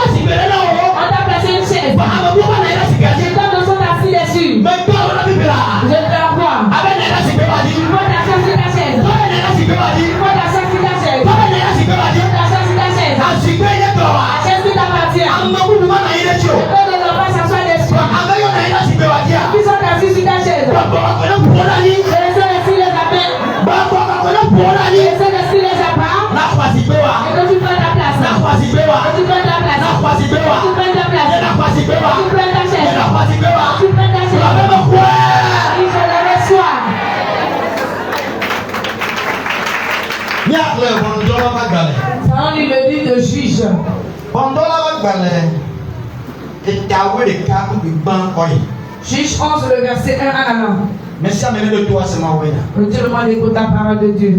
t'a placé une chaise. Les gens ne sont assis dessus. Je te crois. Tu vas t'asseoir sur ta chaise. Tu vas t'asseoir sur ta chaise. Tu vas t'asseoir sur ta chaise. La chaise qui t'appartient. Ne pas s'asseoir dessus. Ils sont assis sur ta chaise. Les Saint-Esprit les appelle. Les Saint-Esprit les appelle. Et que tu prends ta place. Que tu prends ta place. Que tu prends ta place. Que tu prends ta chaise. Que tu prends ta chaise. Il se le reçoit. Ça on lui le dit de juge. Juge 11, le verset 1 à la main. Retire-moi d'écouter ta parole de Dieu.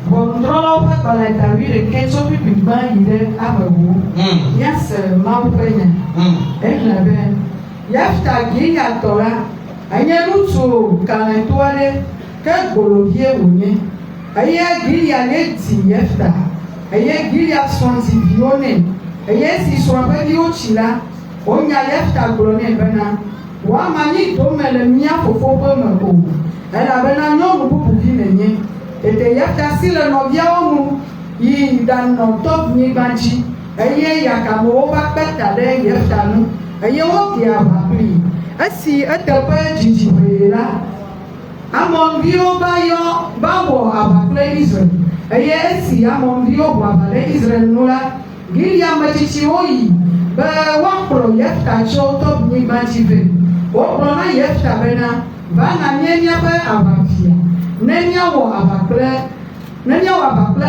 Bondrolo fa kala tawi le ketso pipi ba ide abawu. Yes, ma upenya. Eklabe. Yafta giya tora. Anya lutu kana toale ke golovie unye. Aya giya leti yafta. Aya giya sonzi bione. Aya si soabe di ochila. Onya yafta golone bana. Wa mani to mele mia fofo bo mako. Ela bana nyomu bubu vinenye. Et yafta si le novia omu yi dan no top ni banchi eye yakamo ba peta de yafta nu eye wo ki abapli asi etepe jijibela amon bio ba yo ba wo abaple Israel eye si amon bio ba bale Israel nula gilia machichi oyi be wa pro yafta cho top ni banchi ve wo pro na yafta bena ba na nyenya be abafia nenya wo abakle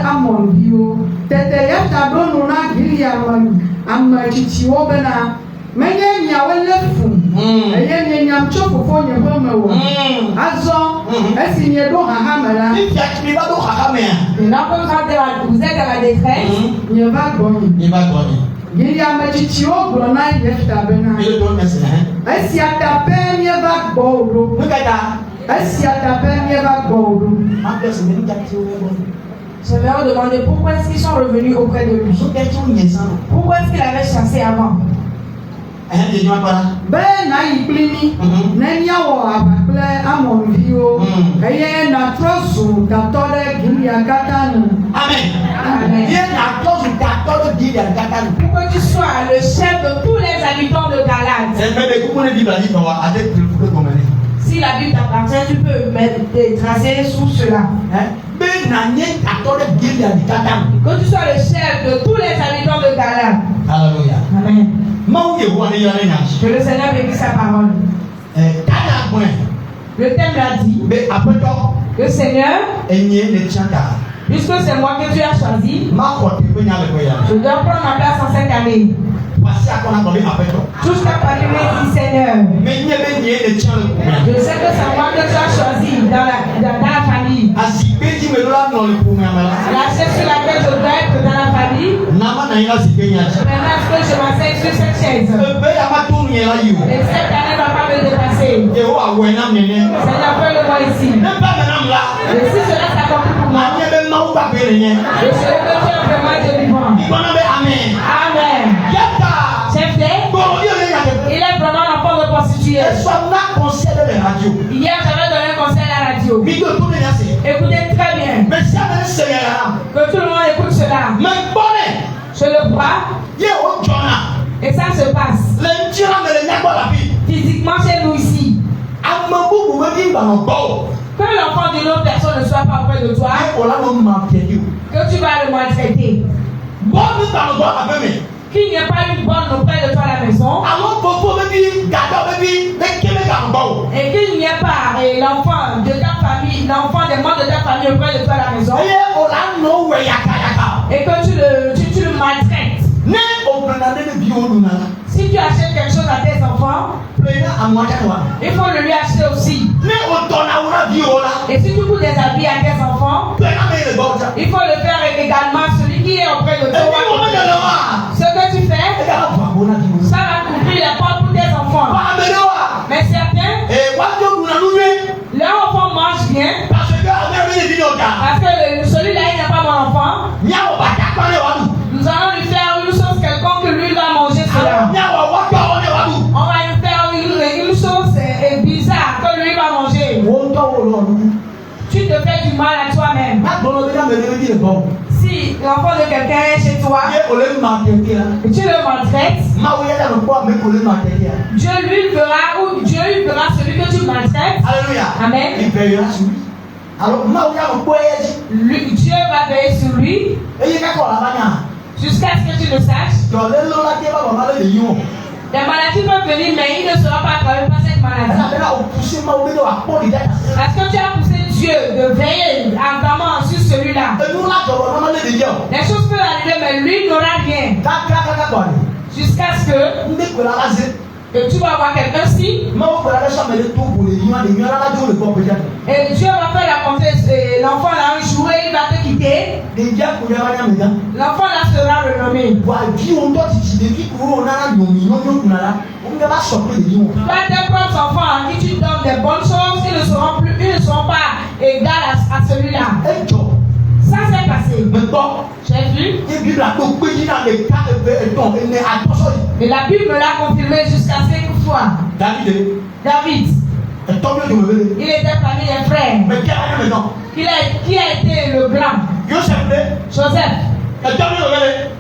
amondio tete yata donu na gilia man amachichi wo bena menye nya welefu eye nyenya mchoko fonye boma wo azo esinye do hahamela vous êtes à la détresse ne va gagner gilia machichi wo brona yefta bena esi atape ne va gbodo Je leur ai demandé pourquoi est-ce qu'ils sont revenus auprès de lui. Pourquoi est-ce qu'il avait chassé avant? Ben na iplini nenya wo abakle amonvio eye na trozu katole gilia katanu. Amen. Pourquoi tu sois le chef de tous les habitants de Galate? Si la Bible t'appartient, tu peux mettre des tracés sous cela. Que tu sois le chef de tous les habitants de Galate. Alléluia. Amen. Que le Seigneur bénisse sa parole. Le thème l'a dit. Le Seigneur, puisque c'est moi que tu as choisi, je dois prendre ma place en cette année. Jusqu'à parler du Seigneur. Je sais que c'est moi que tu as choisi dans la famille. La chaise sur laquelle je dois être dans la famille. Maintenant, est-ce que je m'asseye sur cette chaise? Et cette année ne va pas me dépasser. Seigneur, fais-le-moi ici. Et si cela s'accomplit pour moi, je serai vraiment de vivant. Amen. Amen. Chef, il est vraiment l'enfant de prostituée. Hier, j'avais donné un conseil à la radio. Écoutez très bien. Que tout le monde écoute cela. Je le vois. Et ça se passe. Physiquement chez nous ici. Que l'enfant d'une autre personne ne soit pas auprès de toi. Qu'il n'y ait pas une bonne auprès de toi à la maison. Et qu'il n'y ait pas l'enfant de ta famille, l'enfant des membres de ta famille auprès de toi à la maison. Et que tu le maltraites. Si tu achètes quelque chose à tes enfants, il faut le lui acheter aussi. Et si tu coûtes des habits à tes enfants, il faut le faire également celui qui est auprès de toi. Ce que tu fais, ça va couvrir les portes pour tes enfants. Mais certains, leurs enfants mangent bien parce que celui-là il n'est pas mon enfant. Nous allons lui faire une chose quelconque que lui va manger cela. On va lui faire une chose bizarre que lui va manger. Tu te fais du mal à toi-même. Si l'enfant de quelqu'un est chez toi et tu le maltraites, Dieu lui verra celui que tu maltraites. Alléluia. Amen. Dieu va veiller sur lui jusqu'à ce que tu le saches. Les maladies peuvent venir, mais il ne sera pas attrapé par cette maladie. Parce que tu as poussé Dieu de veiller ardemment sur celui-là. Les choses peuvent arriver, mais lui n'aura rien. Jusqu'à ce que tu vas avoir quelqu'un si. Et Dieu va faire la confiance. L'enfant là un jour il va te quitter. L'enfant là sera renommé. Toi, tes propres enfants à qui tu donnes des bonnes choses, ils ne seront pas égales à celui-là. Ça s'est passé. J'ai vu. Et la Bible l'a confirmé jusqu'à 5 fois. David. Il était parmi les frères. Qui a été le grand? Joseph.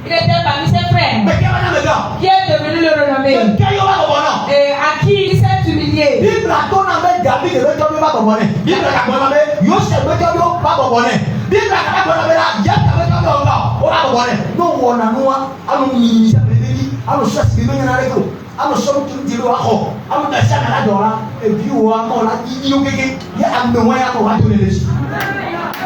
Il était parmi ses frères. Qui est devenu le renommé? Et à qui il s'est humilié?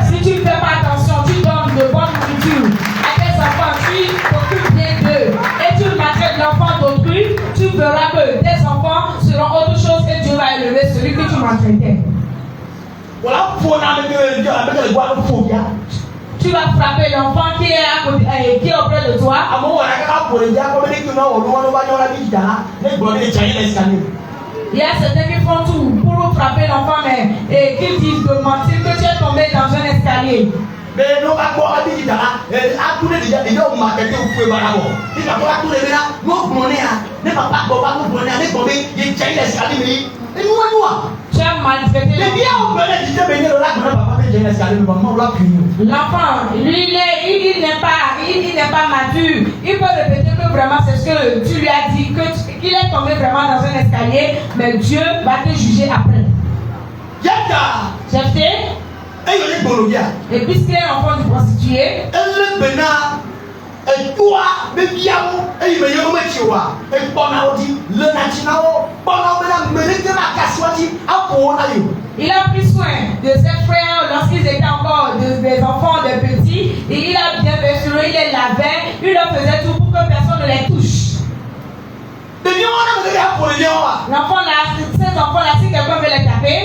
Si tu ne fais pas attention, tu donnes de bonne nourriture à tes enfants, tu t'occupes bien d'eux et tu maltraites l'enfant d'autrui, tu verras que tes enfants seront autre chose que Dieu va élever celui que tu maltraitais. Tu vas frapper l'enfant qui est auprès de toi. Il y a certains qui font tout pour frapper l'enfant, mais qui disent de mentir que tu es tombé dans un escalier. Tu as maltraité l'enfant. Lui, il n'est pas mature. Il peut répéter que vraiment c'est ce que tu lui as dit, qu'il est tombé vraiment dans un escalier, mais Dieu va te juger après. Jephthé. Et puisqu'il est l'enfant du prostitué, il a pris soin de ses frères lorsqu'ils étaient encore des enfants, des petits, et il a bien fait sur eux, il les lavait, il leur faisait tout pour que personne ne les touche. L'enfant là, ces enfants là, si quelqu'un veut les taper,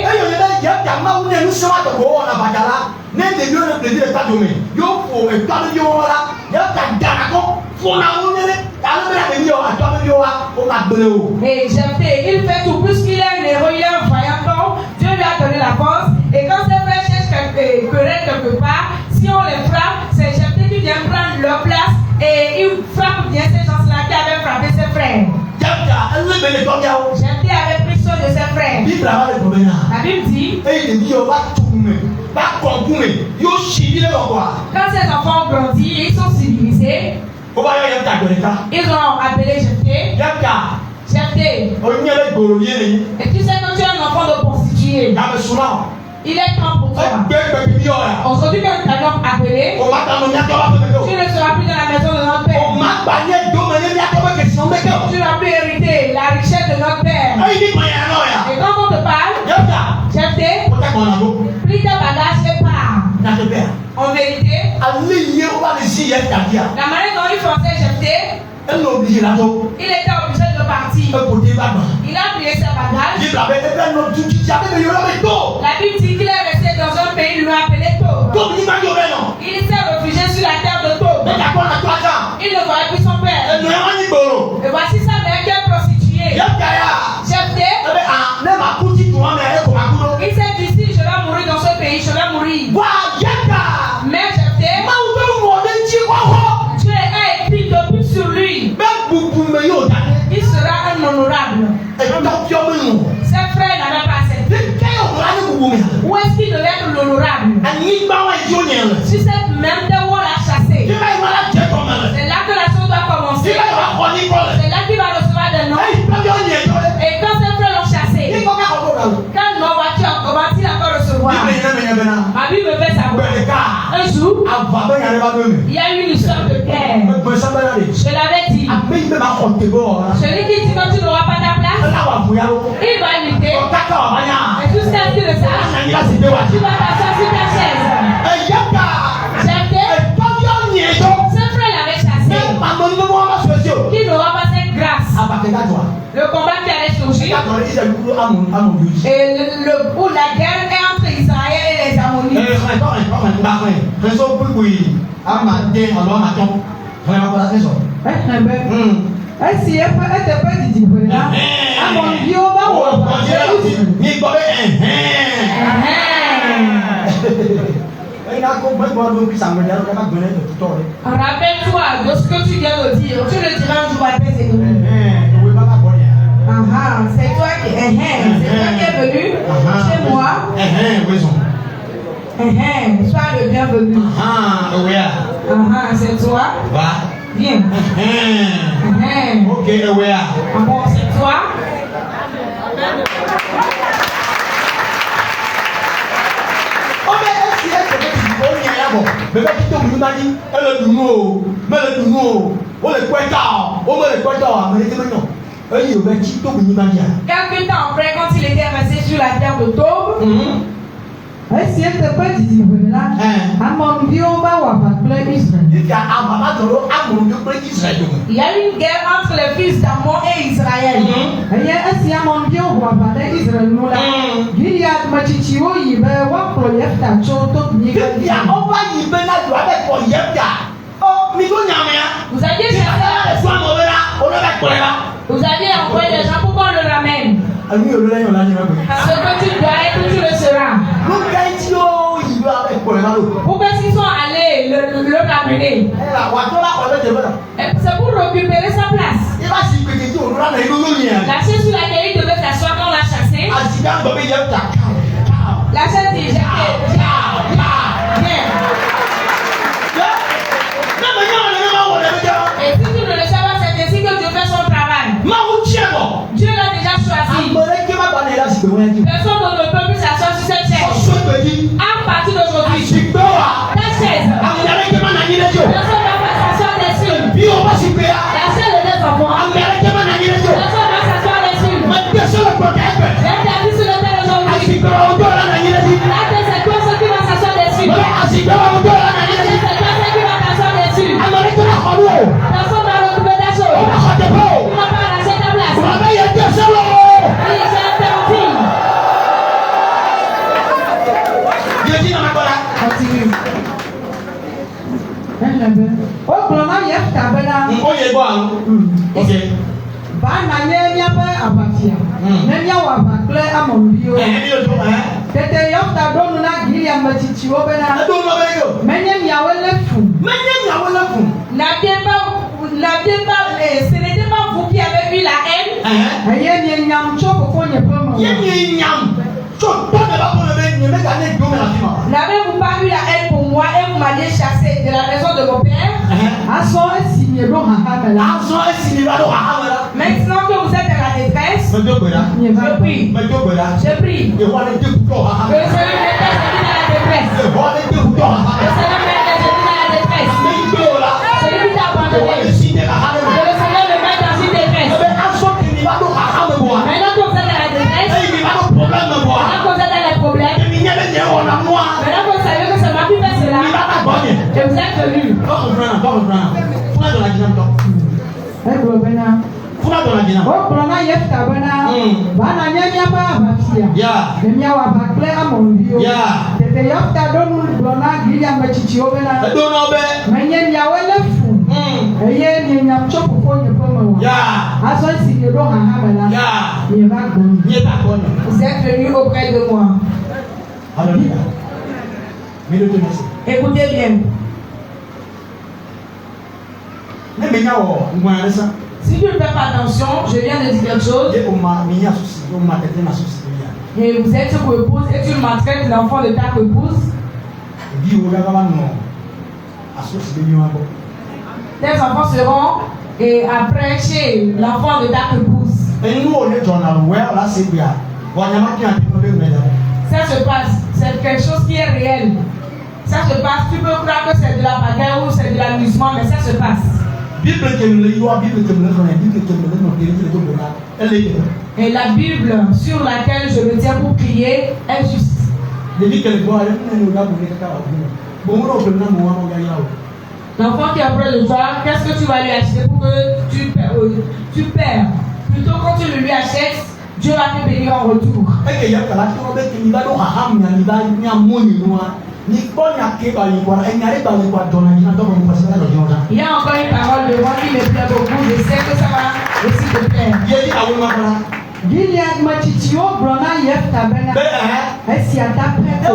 et Jephthé, il fait tout, puisqu'il est un héros, il est un vaillant homme, Dieu lui a donné la force, et quand ses frères cherchent quelque part, si on les frappe, c'est Jephthé qui vient prendre leur place, et il frappe bien ces gens-là qui avaient frappé ses frères. Jephthé avait pris soin de ses frères. La Bible dit, quand ces enfants ont grandi, ils sont civilisés, ils ont appelé Jephthé. Jephthé. Et tu sais quand tu es un enfant de prostituée, il est temps pour toi. Aujourd'hui, quand tu as appelé, tu ne seras plus dans la maison de notre père. Tu n'as plus hérité la richesse de notre père. Et quand on te parle, Jephthé, plie ta bagage et pars. En vérité, la manière dont il pensait Jephthé, il était obligé de partir. Il a plié sa bagage. La Bible dit qu'il est resté dans un pays lui appelé Tob. Il s'est réfugié sur la terre de Tob. Il ne voyait plus son père. Et voici sa mère qui est prostituée. Jephthé, il s'est dit si je vais mourir dans ce pays, je vais mourir. Mais Jephthé, Dieu a écrit depuis sur lui. Il sera un honorable. Ses frères n'avaient pas accepté. Où est-ce qu'il devait être l'honorable? Si cette même terre où on l'a chassé, c'est là que la chose doit commencer. C'est là qu'il va recevoir des noms. Et quand ses frères l'ont chassé, quand nos voitures, comment il encore recevoir? Ma Bible me fait savoir. Un jour, il y a eu une histoire de guerre. Je l'avais dit. Celui qui dit que tu n'auras pas ta place, il va lutter. Et tout ce qu'il le sache, tu vas t'asseoir sur ta chaise. Jephthé, ce frère l'avait chassé. Qui n'aura pas cette grâce. Le combat qui allait surgir. Et où la guerre est entre Israël et les Ammonites. Si elle n'était pas dit là, à mon Dieu, rappelle-toi de ce que tu viens de dire. Tu le diras un jour à tes ennemis. C'est toi qui es venu chez moi. Sois le bienvenu. C'est toi. Viens. Ok, ouais. C'est toi. Quelque temps après, quand il était resté sur la terre de Tob, si elle n'était pas dit là, à mon Dieu, on va voir Israël. il y a eu une guerre entre les fils d'Ammon et Israël. Si à mon Dieu, on va parler Israël, nous là, il y a Machichio, il va voir pour Yefta, Choto, Vous aviez envoyé les gens pour qu'on le ramène. Ce que tu dois être, tu le seras. Pourquoi s'ils sont allés le ramener? C'est pour récupérer sa place. La chaise sur laquelle il devait s'asseoir quand on l'a chassé. La chaise dit viens. Et si tu ne le sais pas, c'est ainsi que Dieu fait son travail. Dieu l'a déjà choisi. Personne ne peut plus s'asseoir sur cette chaise. À partir d'aujourd'hui, ta chaise. Personne ne va s'asseoir dessus. La chaise des enfants. Personne ne va s'asseoir dessus. J'interdis sur le terre aujourd'hui. La chaise, c'est toi ceux qui va s'asseoir dessus. La chaise, c'est toi ceux qui va t'asseoir dessus. Personne ne va retrouver ta chose. Tu n'as pas lâché ta place. Oui, c'est interdit. Continue. Oh, comment Yefta Bena? Ok. Va n'aller bien pas à partir. Même y'a ou à partir à mon Dieu. C'était Yefta donne la guille à Machichio Bena. Mais il y a un fou. Ce n'était pas vous qui avez eu la haine. Il y a un yam chop au fond, il y a pas mon. N'avez-vous pas eu la haine pour moi et vous m'aviez chassé de la maison de mon père? Maintenant que vous êtes à la détresse, je prie. Je prie. Que le Seigneur mette les ennemis dans la détresse. Le Seigneur mette les ennemis dans la détresse. Celui qui t'a abandonné. Oh, Brona Yefta Bana, Bana Nyanya Batia, Nyawa Bakle Amondio, the Yafta Don Brona, Gilliam Machichiovena, Manyan Yawele Fu, a year in your chop for your promo. As I see you don't have a lot. C'est venu auprès de moi. Alléluia. Écoutez bien. Si tu ne fais pas attention, je viens de dire quelque chose. Et vous êtes sur épouse et tu maltraites l'enfant de ta épouse. Tes enfants seront et après chez l'enfant de ta épouse. Ça se passe, c'est quelque chose qui est réel. Ça se passe, tu peux croire que c'est de la bagarre ou c'est de l'amusement, mais ça se passe. Et la Bible sur laquelle je me tiens pour prier est juste. L'enfant qui est auprès de toi, qu'est-ce que tu vas lui acheter pour que tu perds? Plutôt quand tu le lui achètes, Dieu va te bénir en retour. Il y a encore une parole de moi qui me plaît beaucoup, je sais que ça va aussi te plaire. Gilead Machitio, Brona Yefta Bena, Essiata Prêt au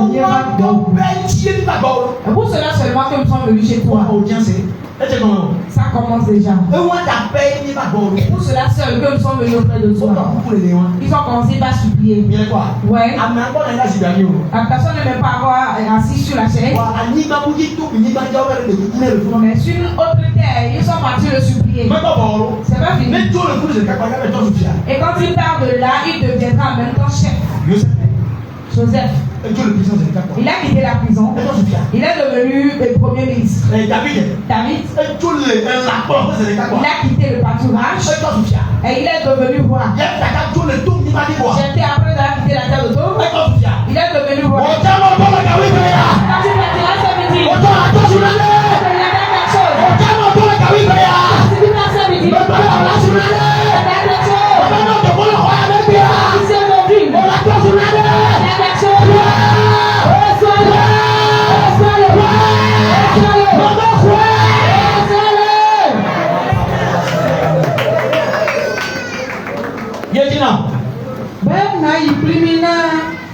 Et pour cela seulement que nous sommes venus chez toi. Ça commence déjà. Pour cela seul que nous sommes venus auprès de toi. Ils ont commencé par supplier. Ouais. La personne ne veut pas avoir assis sur la chaise. Mais sur une autre terre, ils sont partis le supplier. C'est pas fini. Et quand il part de là, il deviendra en même temps chef. Joseph. Il a quitté la prison. Il est devenu le premier ministre. David. Il a quitté le pâturage. Et il est devenu roi. J'étais après d'avoir quitté la terre de Tours. Il est devenu roi. Quand tu partiras ce midi, il y a quelque chose. Si tu pars ce midi, il y a quelque chose. C'est mon but. Il y a quelque chose. Ben na imprimina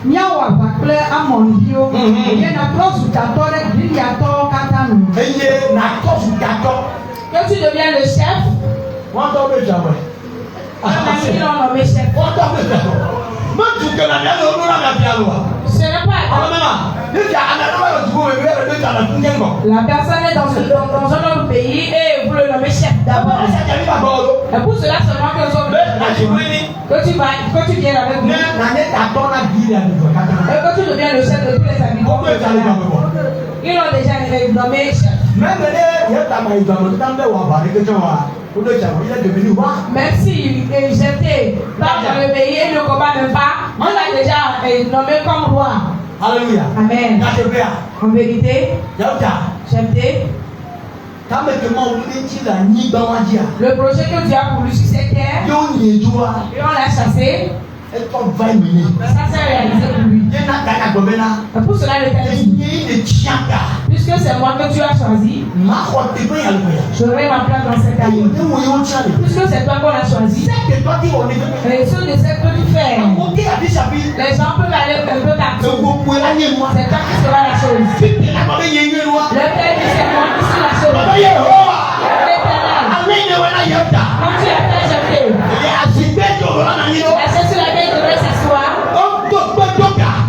nyawa bakle amondio ye na cross tatore biliato katanu eye na cross tato que tu deviens le chef won to be jawe il on nommé chef won to be jawe ma tu que la dia no na na pialo ce n'est pas la personne est dans un autre pays et vous le nommez chef d'abord. Et pour cela seulement que nous sommes que tu viennes avec nous. Et que tu deviens le chef de tous les habitants. Ils l'ont déjà nommé chef. Même s'il j'étais pas dans le pays et ne combat même pas, on l'a déjà nommé comme roi. Alléluia. Amen. En vérité, chefté, le projet que Dieu a pour lui sur cette terre, et on l'a chassé, ça s'est réalisé pour lui. Et pour cela, le Père dit, puisque c'est moi que tu as choisi, j'aurai ma place dans cette année. Puisque c'est toi qu'on a choisi, et ce de ce que tu fais, les gens peuvent aller un peu partout. C'est toi qui sera la chose. Le Père dit, c'est moi qui suis la chose. Quand tu as fait jeter, la chaise sur laquelle il devrait s'asseoir,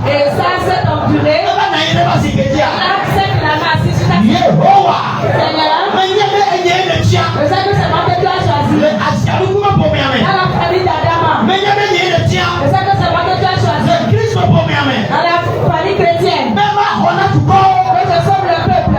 et ça s'est enduré, il accepte la masse sur ta tête. Seigneur, c'est ça que c'est moi que tu as choisi. Dans la famille d'Adama, c'est ça que c'est moi que tu as choisi. Dans la famille chrétienne, que je sauve le peuple.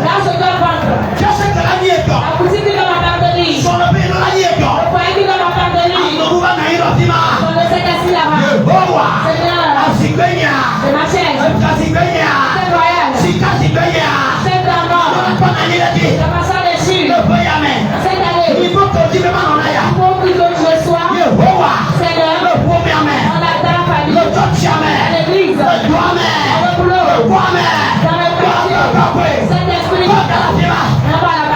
Là, je dois vendre. Je sais que la nuit est La boutique qui doit m'appartenir. Son pays dans la nuit est Le foyer qui doit m'appartenir. Nous va naître au dimanche. Je ne sais qu'assis là-bas. Seigneur, c'est ma chaise. C'est royal. C'est d'amour. Je m'assois dessus. Cette année, il faut que je sois. Seigneur, on attend la famille. À l'église. Dans le boulot. Dans le métier. Saint-Esprit. Là-bas.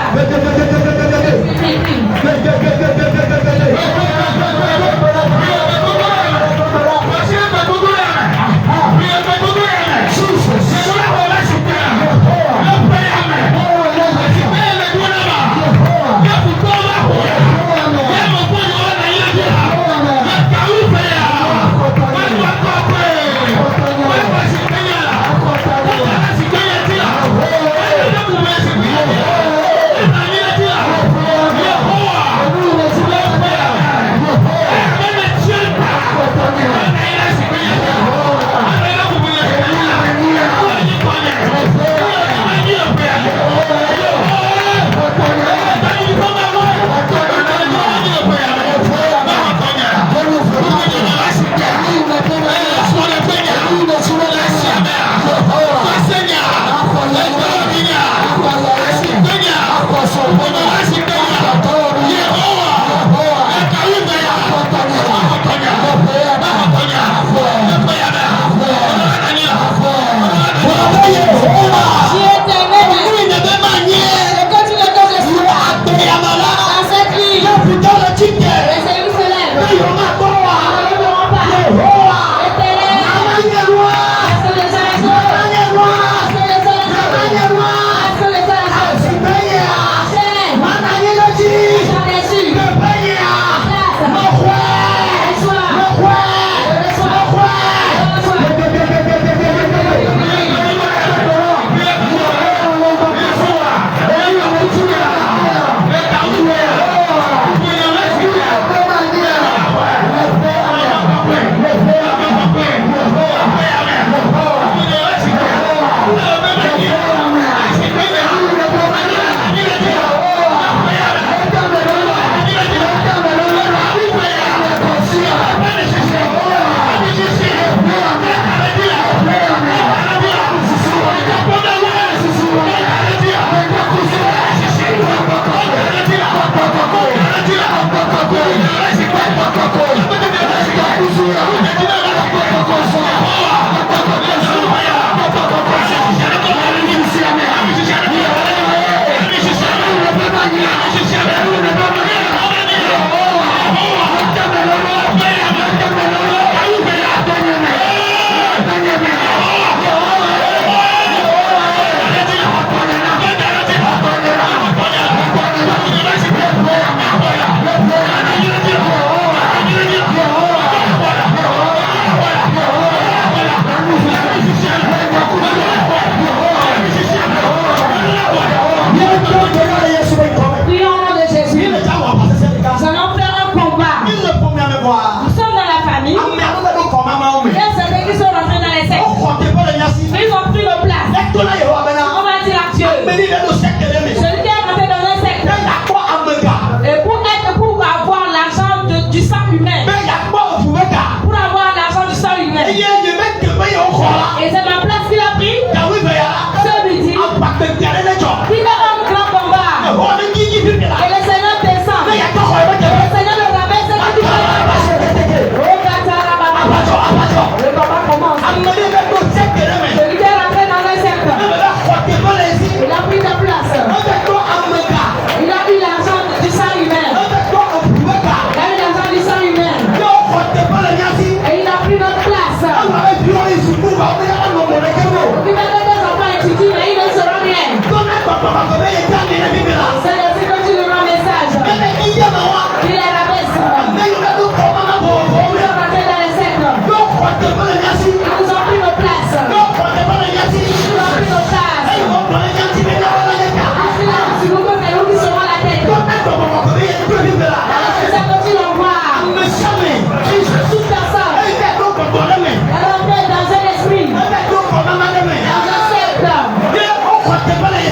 Il a pris ta place.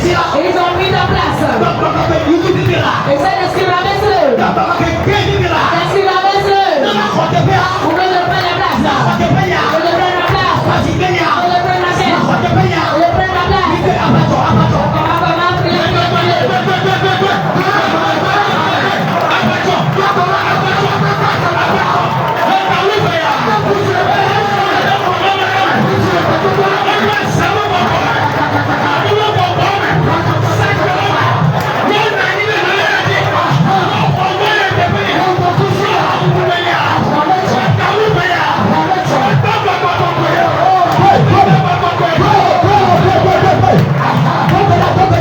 Ils ont pris ta place. Essaye d'escrire la baisse-le. Escrire la baisse-le. Vous voulez le prendre la place. Vous voulez le prendre la place. Vous voulez le prendre la chaise. Vous voulez le prendre la place. Go,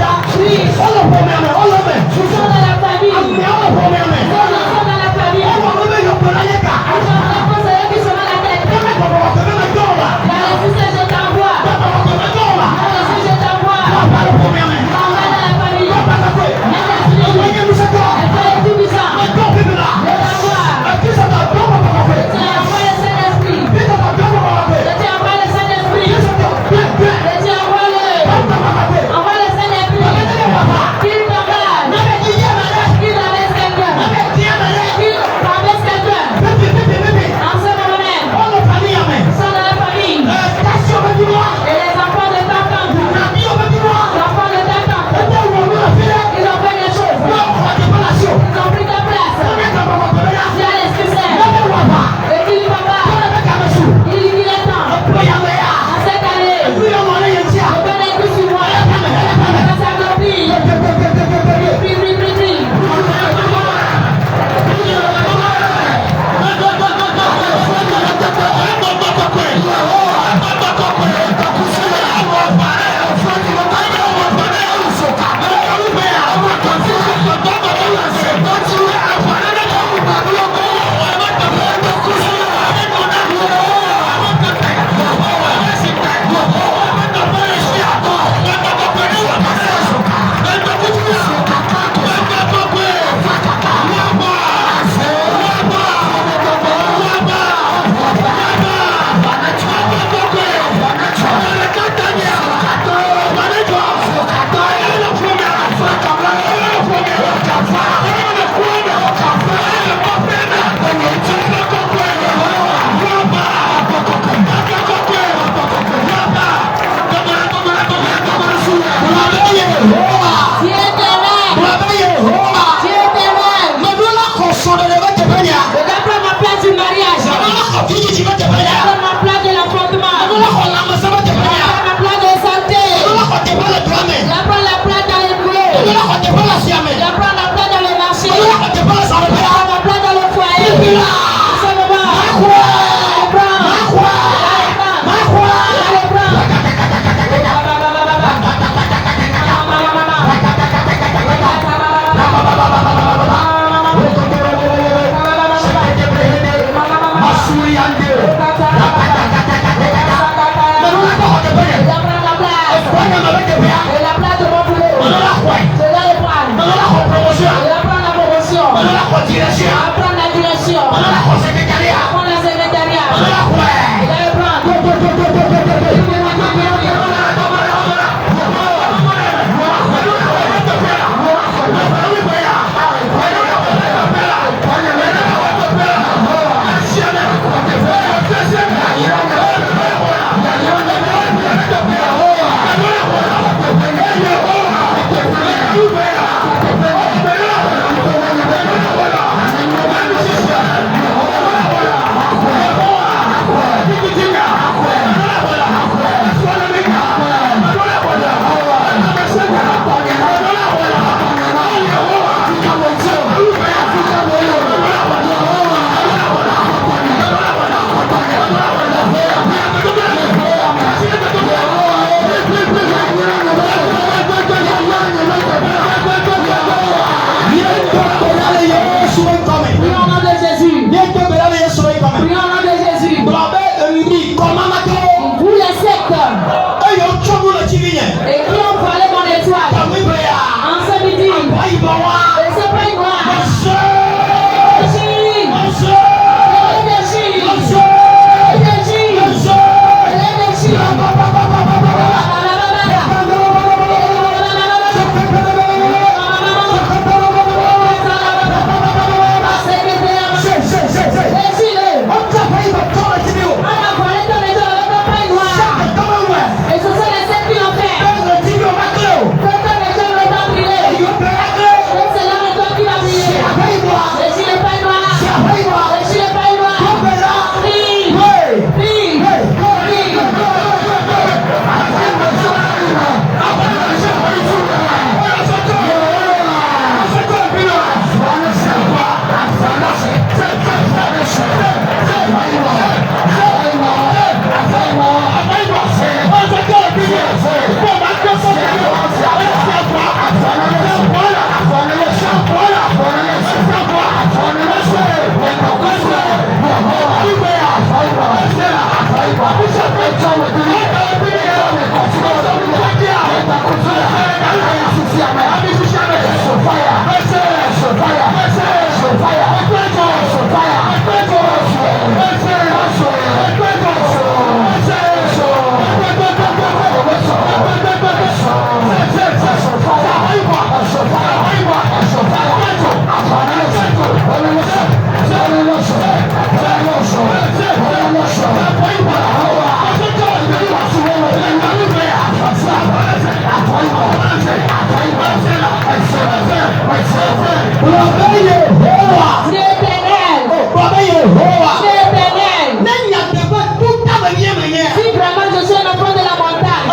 Si vraiment je suis un enfant de la montagne,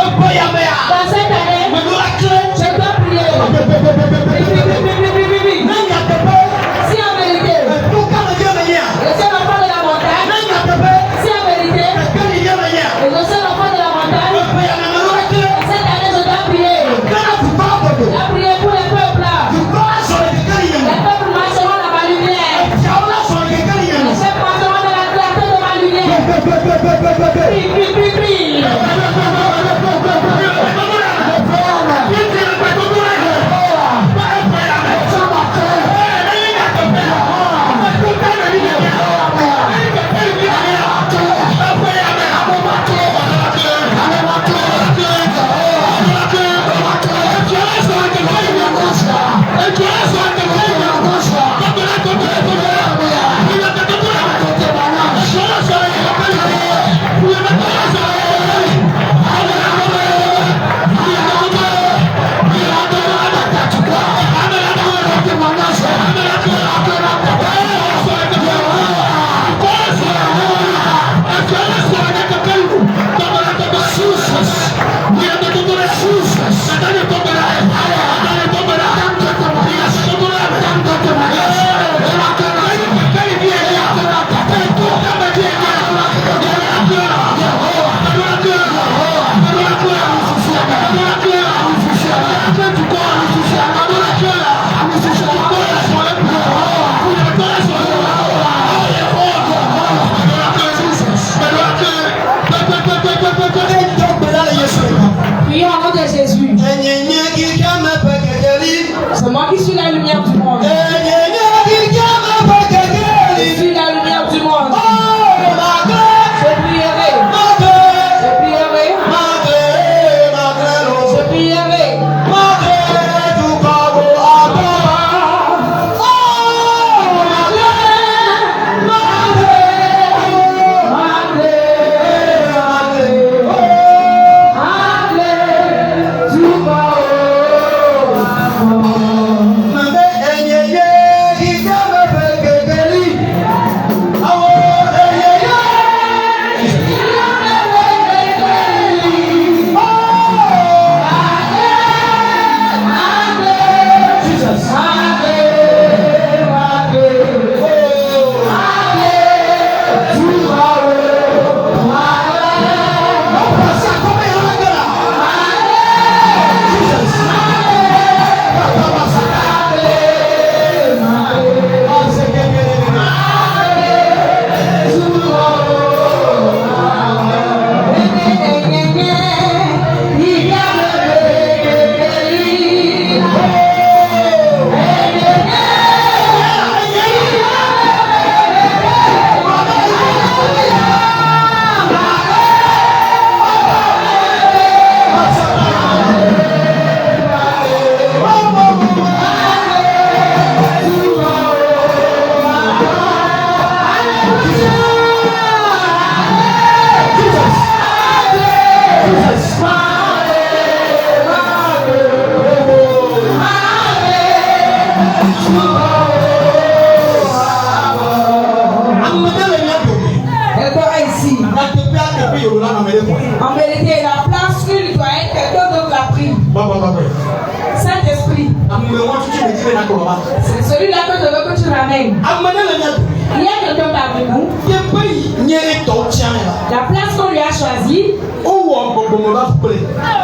dans cette année, je dois prier. Si en vérité, je suis un enfant de la montagne, si en vérité, je suis un enfant de la montagne, dans cette année, je dois prier. Je dois prier pour les peuples là. Les peuples marcheront dans ma lumière. Les chefs marcheront dans la clarté de ma lumière. Prie, prie, prie, prie. Prions au nom de Jésus. C'est moi qui suis la lumière du monde. Je suis la lumière du monde. Je prierai. Je prierai. Je prierai. En vérité, la place qu'il doit être, quelqu'un d'autre l'a pris. Saint-Esprit. C'est celui-là que je veux que tu ramènes. Il y a quelqu'un parmi nous. La place qu'on lui a choisie,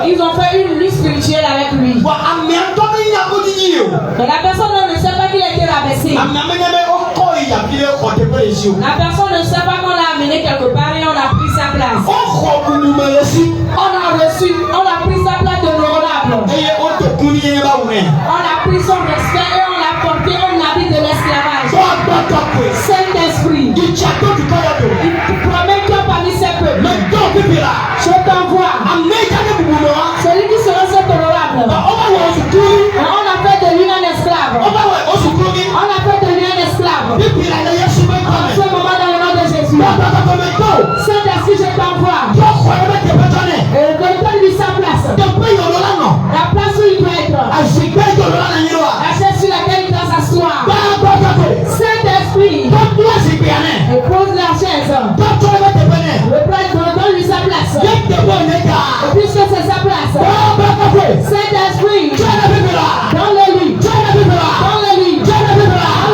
ils ont fait une lutte spirituelle avec lui. Mais la personne ne sait pas qu'il a été rabaissé. La personne ne sait pas qu'on l'a amené quelque part et on a pris sa place. On a pris sa place d'honorable. On a pris son respect et on l'a porté un habit de l'esclavage. Saint-Esprit, il promet que parmi ces peuples, je t'envoie celui qui sera cet honorable. On a fait de lui un esclave. On a fait de lui un esclave. En ce moment, dans le nom de Jésus, Saint-Esprit, je t'envoie. Et donne-lui sa place. La place où il doit être. La chaise sur laquelle il doit s'asseoir. Saint-Esprit, et pose la chaise. Le prêtre donne-lui sa place. Et puisque c'est sa place, Saint-Esprit, dans le lit, dans le lit, dans le lit, dans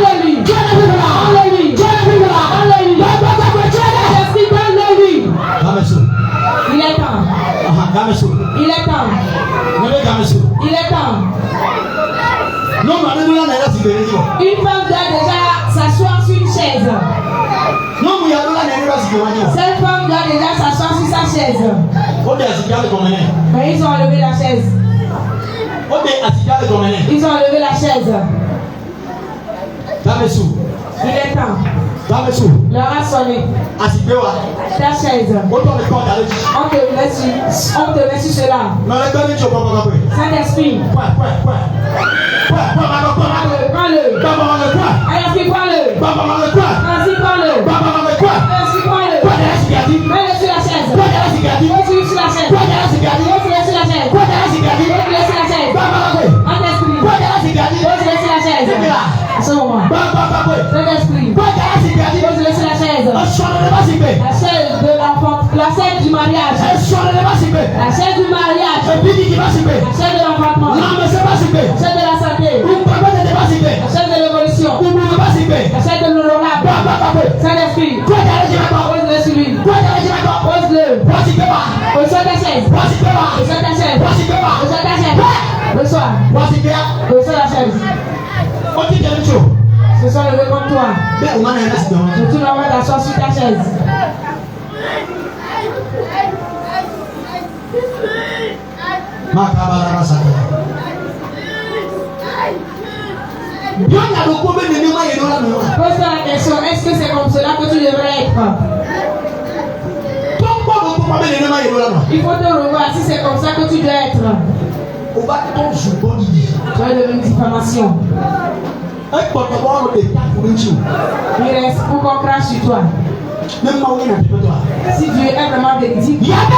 le lit, dans le lit, Saint-Esprit dans le lit. Il est temps. Il est temps. Il est temps. Une femme doit déjà s'asseoir sur une chaise. Cette femme doit déjà s'asseoir sur sa chaise. Mais ils ont enlevé la chaise. Ils ont enlevé la chaise. Il est temps. L'heure a sonné. Ta chaise. On te met sur cela. Saint-Esprit. Prends-le. Allez, prends-le. Vas-y, prends-le. Vas-y, prends-le. Mets-le sur la chaise. Mets-le sur la chaise. Mets-le sur la chaise. Mets-le sur la chaise. Saint-Esprit. Mets-le sur la chaise. À ce moment. Saint-Esprit. Mets-le sur la chaise. La chaise de l'enfant. La chaise du mariage. La chaise du mariage. La chaise de l'enfantement. La chaise de la santé. La chaise de l'évolution. La chaise de l'honorable. Saint-Esprit. Pose-le sur lui. Pose-le. Reçois ta chaise. Reçois ta chaise. Reçois ta chaise. Reçois. Reçois la chaise. Ce sont levés comme toi. Tu vas t'asseoir sur ta chaise. Pose-toi la question, est-ce que c'est comme cela que tu devrais être? Il faut te revoir si c'est comme ça que tu dois être. Tu vas devenir une diffamation. Il reste pour qu'on crache sur toi. Si Dieu est vraiment véridique, Dieu est avec.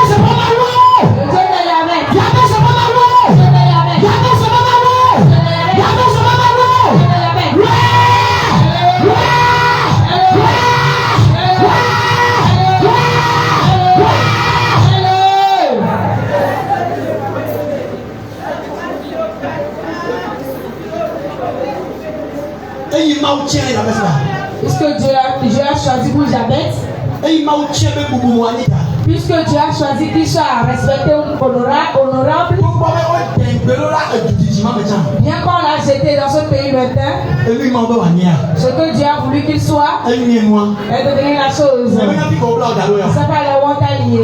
Puisque Dieu a choisi pour Jabez, puisque Dieu a choisi qu'il soit respecté, honorable, bien qu'on l'a jeté dans ce pays lointain, ce que Dieu a voulu qu'il soit est devenu la chose. C'est pas la honte à lier.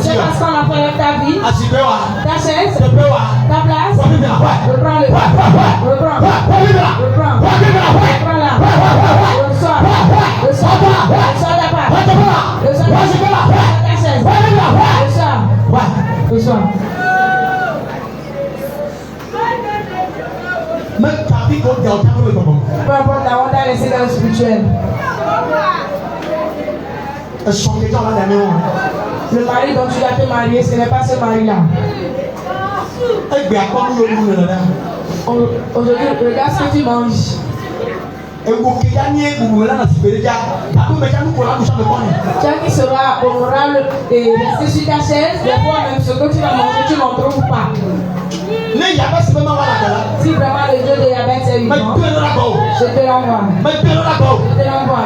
C'est parce qu'on a fait avec ta vie, ta chaise, ta place. Reprends-le. Reprends là. Reçois ta part. Reçois ta chaise. Reçois. Peu importe la honte à laisser dans le spirituel. Le mari dont tu dois te marier, ce n'est pas ce mari-là. Aujourd'hui, regarde ce que tu manges. Tiens qui sera honorable et rester sur ta chaise, des fois même ce que tu vas manger, tu n'en trouves pas. Si vraiment le Dieu de Yahweh est vivant, je te l'envoie. Je te l'envoie.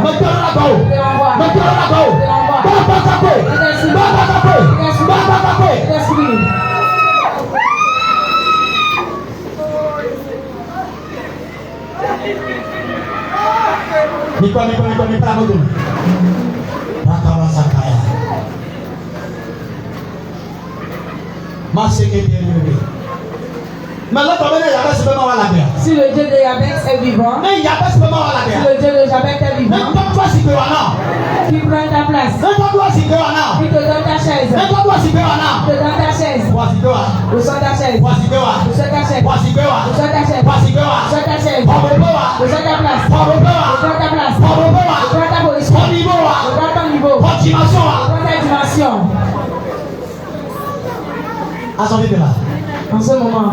Si le Dieu de Yahweh est vivant, si le Dieu de Yahweh est vivant, qui prend ta place, qui te donne ta chaise, te donne ta chaise, reçois ta chaise, reçois ta chaise, reçois ta chaise, reçois ta chaise, reçois ta place, reçois ta place, reçois ta position, reçois ton niveau, reçois ta dimension. En ce moment,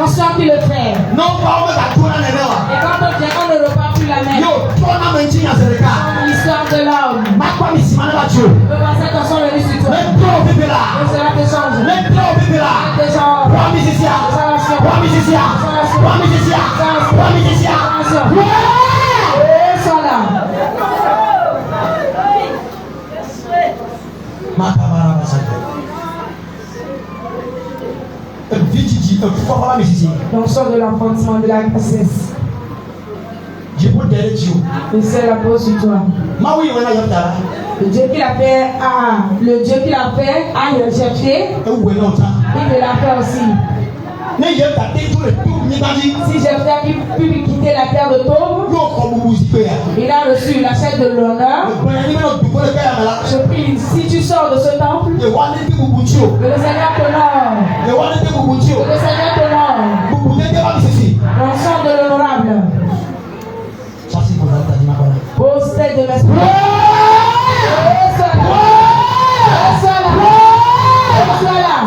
On sent qu'il le fait. Non, pas Et quand on vient, on ne repart plus la même. L'histoire de l'homme. Le passé t'en sont venus sur toi. Et cela te change. Te change. Et sois là. On sort de l'enfantement de la grossesse. Le ciel la pose sur toi. Le Dieu qui l'a fait a rejeté. Il me l'a fait aussi. Si Jephthé a pu quitter la terre de Tob, il a reçu la chaîne de l'honneur. Je prie, si tu sors de ce temple, que le Seigneur t'honore. Que le Seigneur t'honore. On sort de l'honorable. Pose tête de l'esprit. Sois là.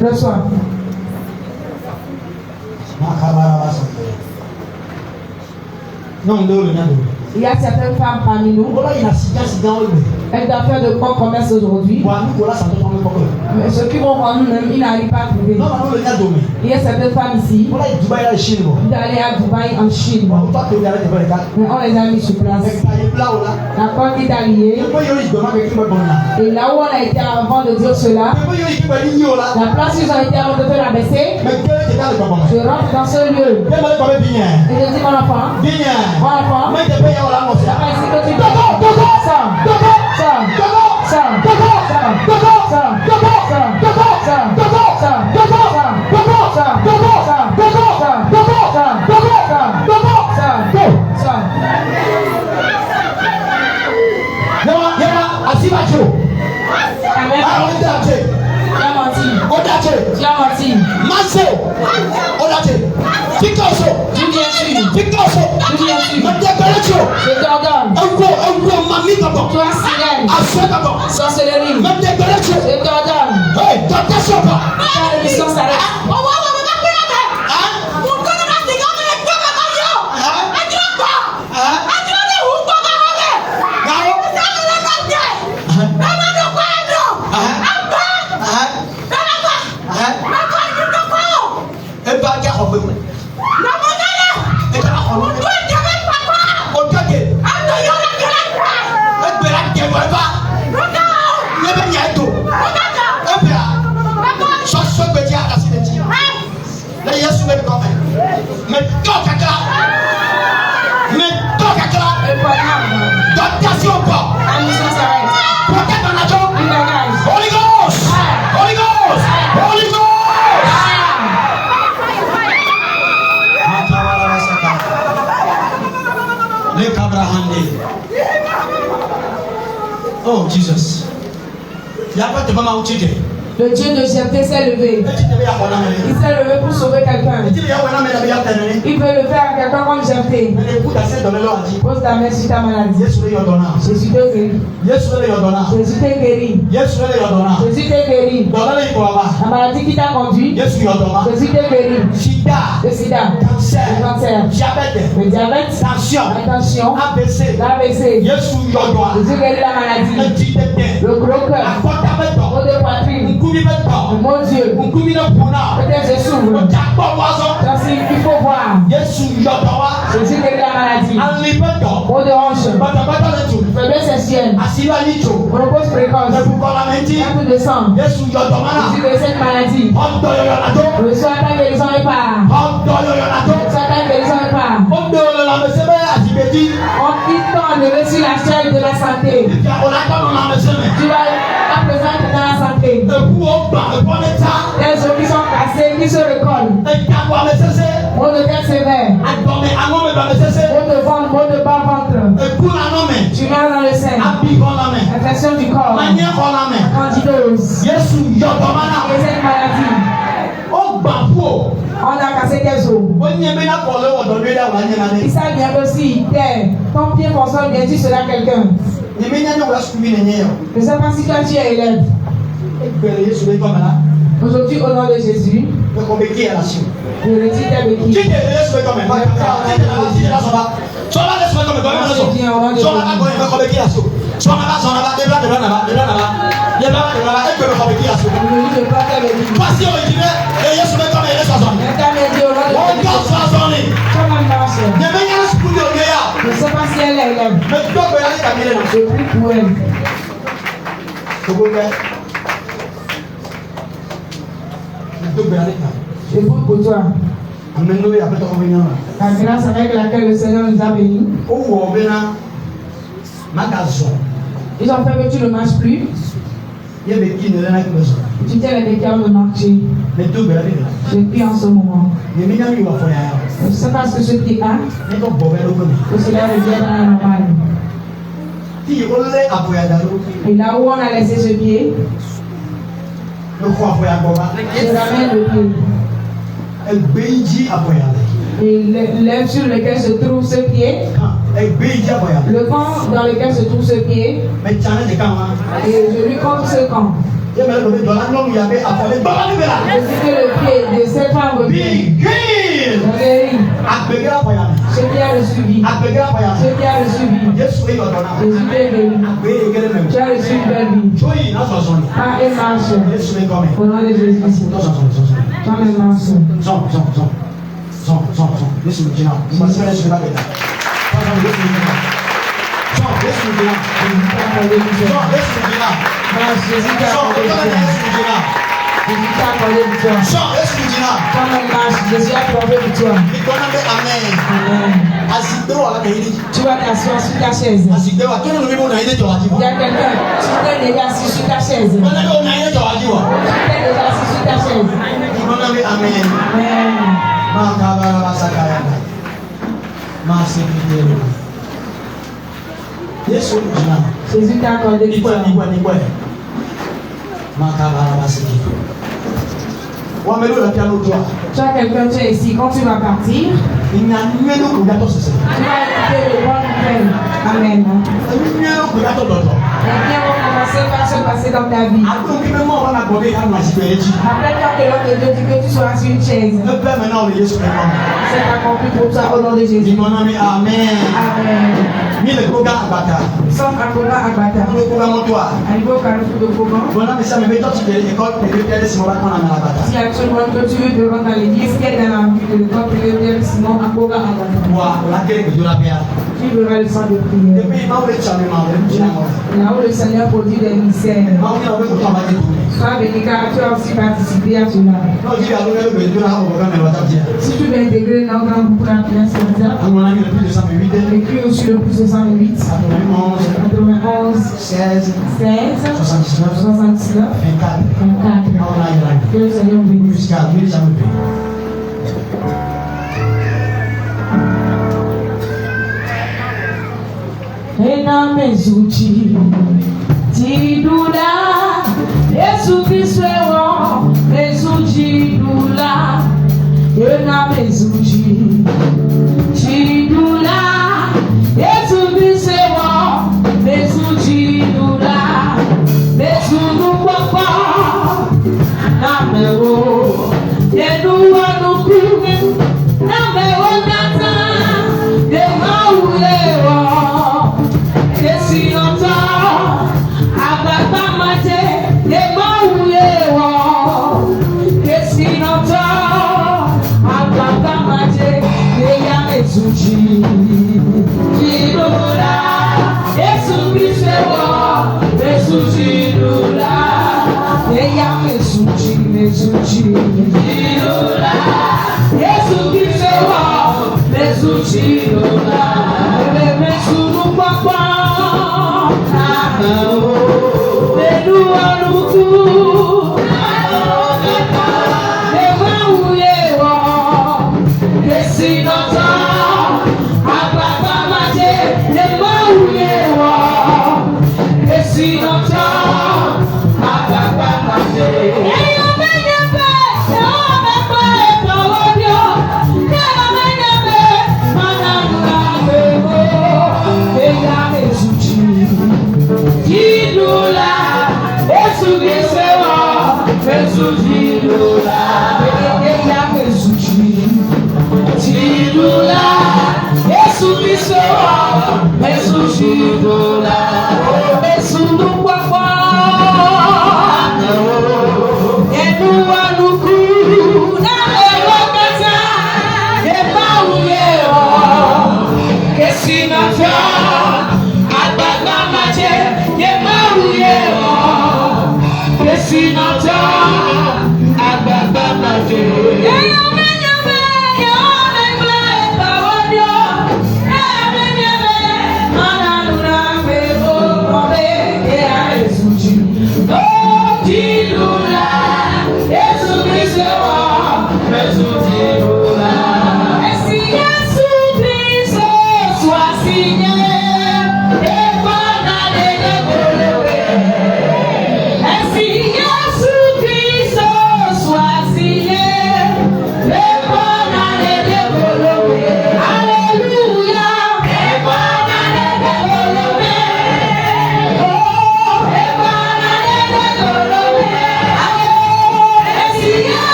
Le soir. Il y a certaines femmes parmi nous. Elles doivent faire de bons commerces aujourd'hui. Mais ceux qui vont voir nous-mêmes, ils n'arrivent pas à trouver. Il y a certaines femmes ici. Ils doivent aller à Dubaï en Chine. Mais on les a mis sur place. La porte est alliée. Et là où on a été avant de dire cela, la place où ils ont été avant de faire la baisser, je rentre dans ce lieu. Et je dis mon enfant, c'est pas ici que tu je t'ordonne. Toi, sirène, sorcellerie, je t'ordonne. Ta émission s'arrête. Oh Jesus. Le Dieu de Jephthé s'est levé. Il s'est levé pour sauver quelqu'un. Il peut le faire à quelqu'un comme Jephthé. Pose ta main sur ta maladie. Jésus te guérit. Jésus te guérit. Jésus te guérit. La maladie qui t'a conduit. Jésus te guérit. Le sida, le cancer, le diabète, la tension, l'AVC. Jésus guérit la maladie. Le gros cœur. Au de poitrine. Mon Dieu. Peut-être je s'ouvre. Ainsi, il faut voir. Jésus guérit la maladie. Au de hanche. Faiblesse sexuelle. Repose précoce. Perte de sang. Jésus guérit cette maladie. Reçois ta guérison et part. Reçois ta guérison et part. En quittant le reçu la chair de la santé. Tu vas à présent dans la santé. Les os qui sont cassés, qui se recollent. Mot de tête sévère. Mot de ventre, mot de bas ventre. Tu mets dans le sein. Infection du corps. Candidose. Et cette maladie. On a cassé tes os. Il s'agit bien aussi, terre. Ton pied console bien sûr cela quelqu'un. Je ne sais pas si toi tu es élève. Aujourd'hui, au nom de Jésus, je retire tes béquilles. Je ne sais pas si elle est élève. Je prie pour elle. Je prie pour toi. La grâce avec laquelle le Seigneur nous a bénis. Ils ont fait que tu ne marches plus. Tu tiens les béquilles de marcher. Je prie en ce moment. Je ne sais pas ce que ce pied a. Que cela revienne dans la normale. Et là où on a laissé ce pied, je ramène le pied. Et l'œuf sur lequel se trouve ce pied, le camp dans lequel se trouve ce pied, et je lui compte ce camp. Je dis que le pied de cette femme guérit. Ce qui a reçu vie. Ce qui a reçu vie. Jésus est béni. Tu as reçu une belle vie. Ah, et marche. Au nom de Jésus. Toi, et marche. Jésus a trouvé pour toi. Tu vas t'asseoir sur ta chaise. Il y a quelqu'un, tu t'es déjà assis sur ta chaise. Tu t'es déjà assis sur ta chaise. Amen. Jésus t'a accordé du temps. Tu as quelqu'un, tu es ici. Quand tu vas partir, tu vas écouter le bon nouvelle. Amen. Les biens vont commencer par se passer dans ta vie. Rappelle-toi que l'homme de Dieu dit que tu seras sur une chaise. C'est accompli pour toi au nom de Jésus. Amen. Sans Akoba Agbata. Alibo Carrefour de Kogan. Si actuellement que tu veux te rendre dans l'église, qui est dans la vie de l'école primaire, sinon Akoba Agbata. Tu verras le sang de prière. Là où le Seigneur produit des mystères. Sois béni car tu as aussi participé à cela. Si tu veux intégrer notre grand groupe pour la prière écris aussi le plus de 108, 91, 16, 79, 24. Que le Seigneur vous bénisse. Ena mezuchi tidula Yesu Kristo ewo mezuchi dula Ena mezuchi tidula Yesu Kristo ewo mezuchi dula Mesunu papa namewo Yenu wanuku namewo nata Dema ulewo Esi nota, ababa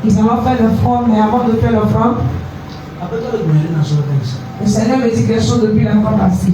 Nous allons faire l'offrande, mais avant de faire l'offrande, le Seigneur me dit quelque chose depuis la fois passée.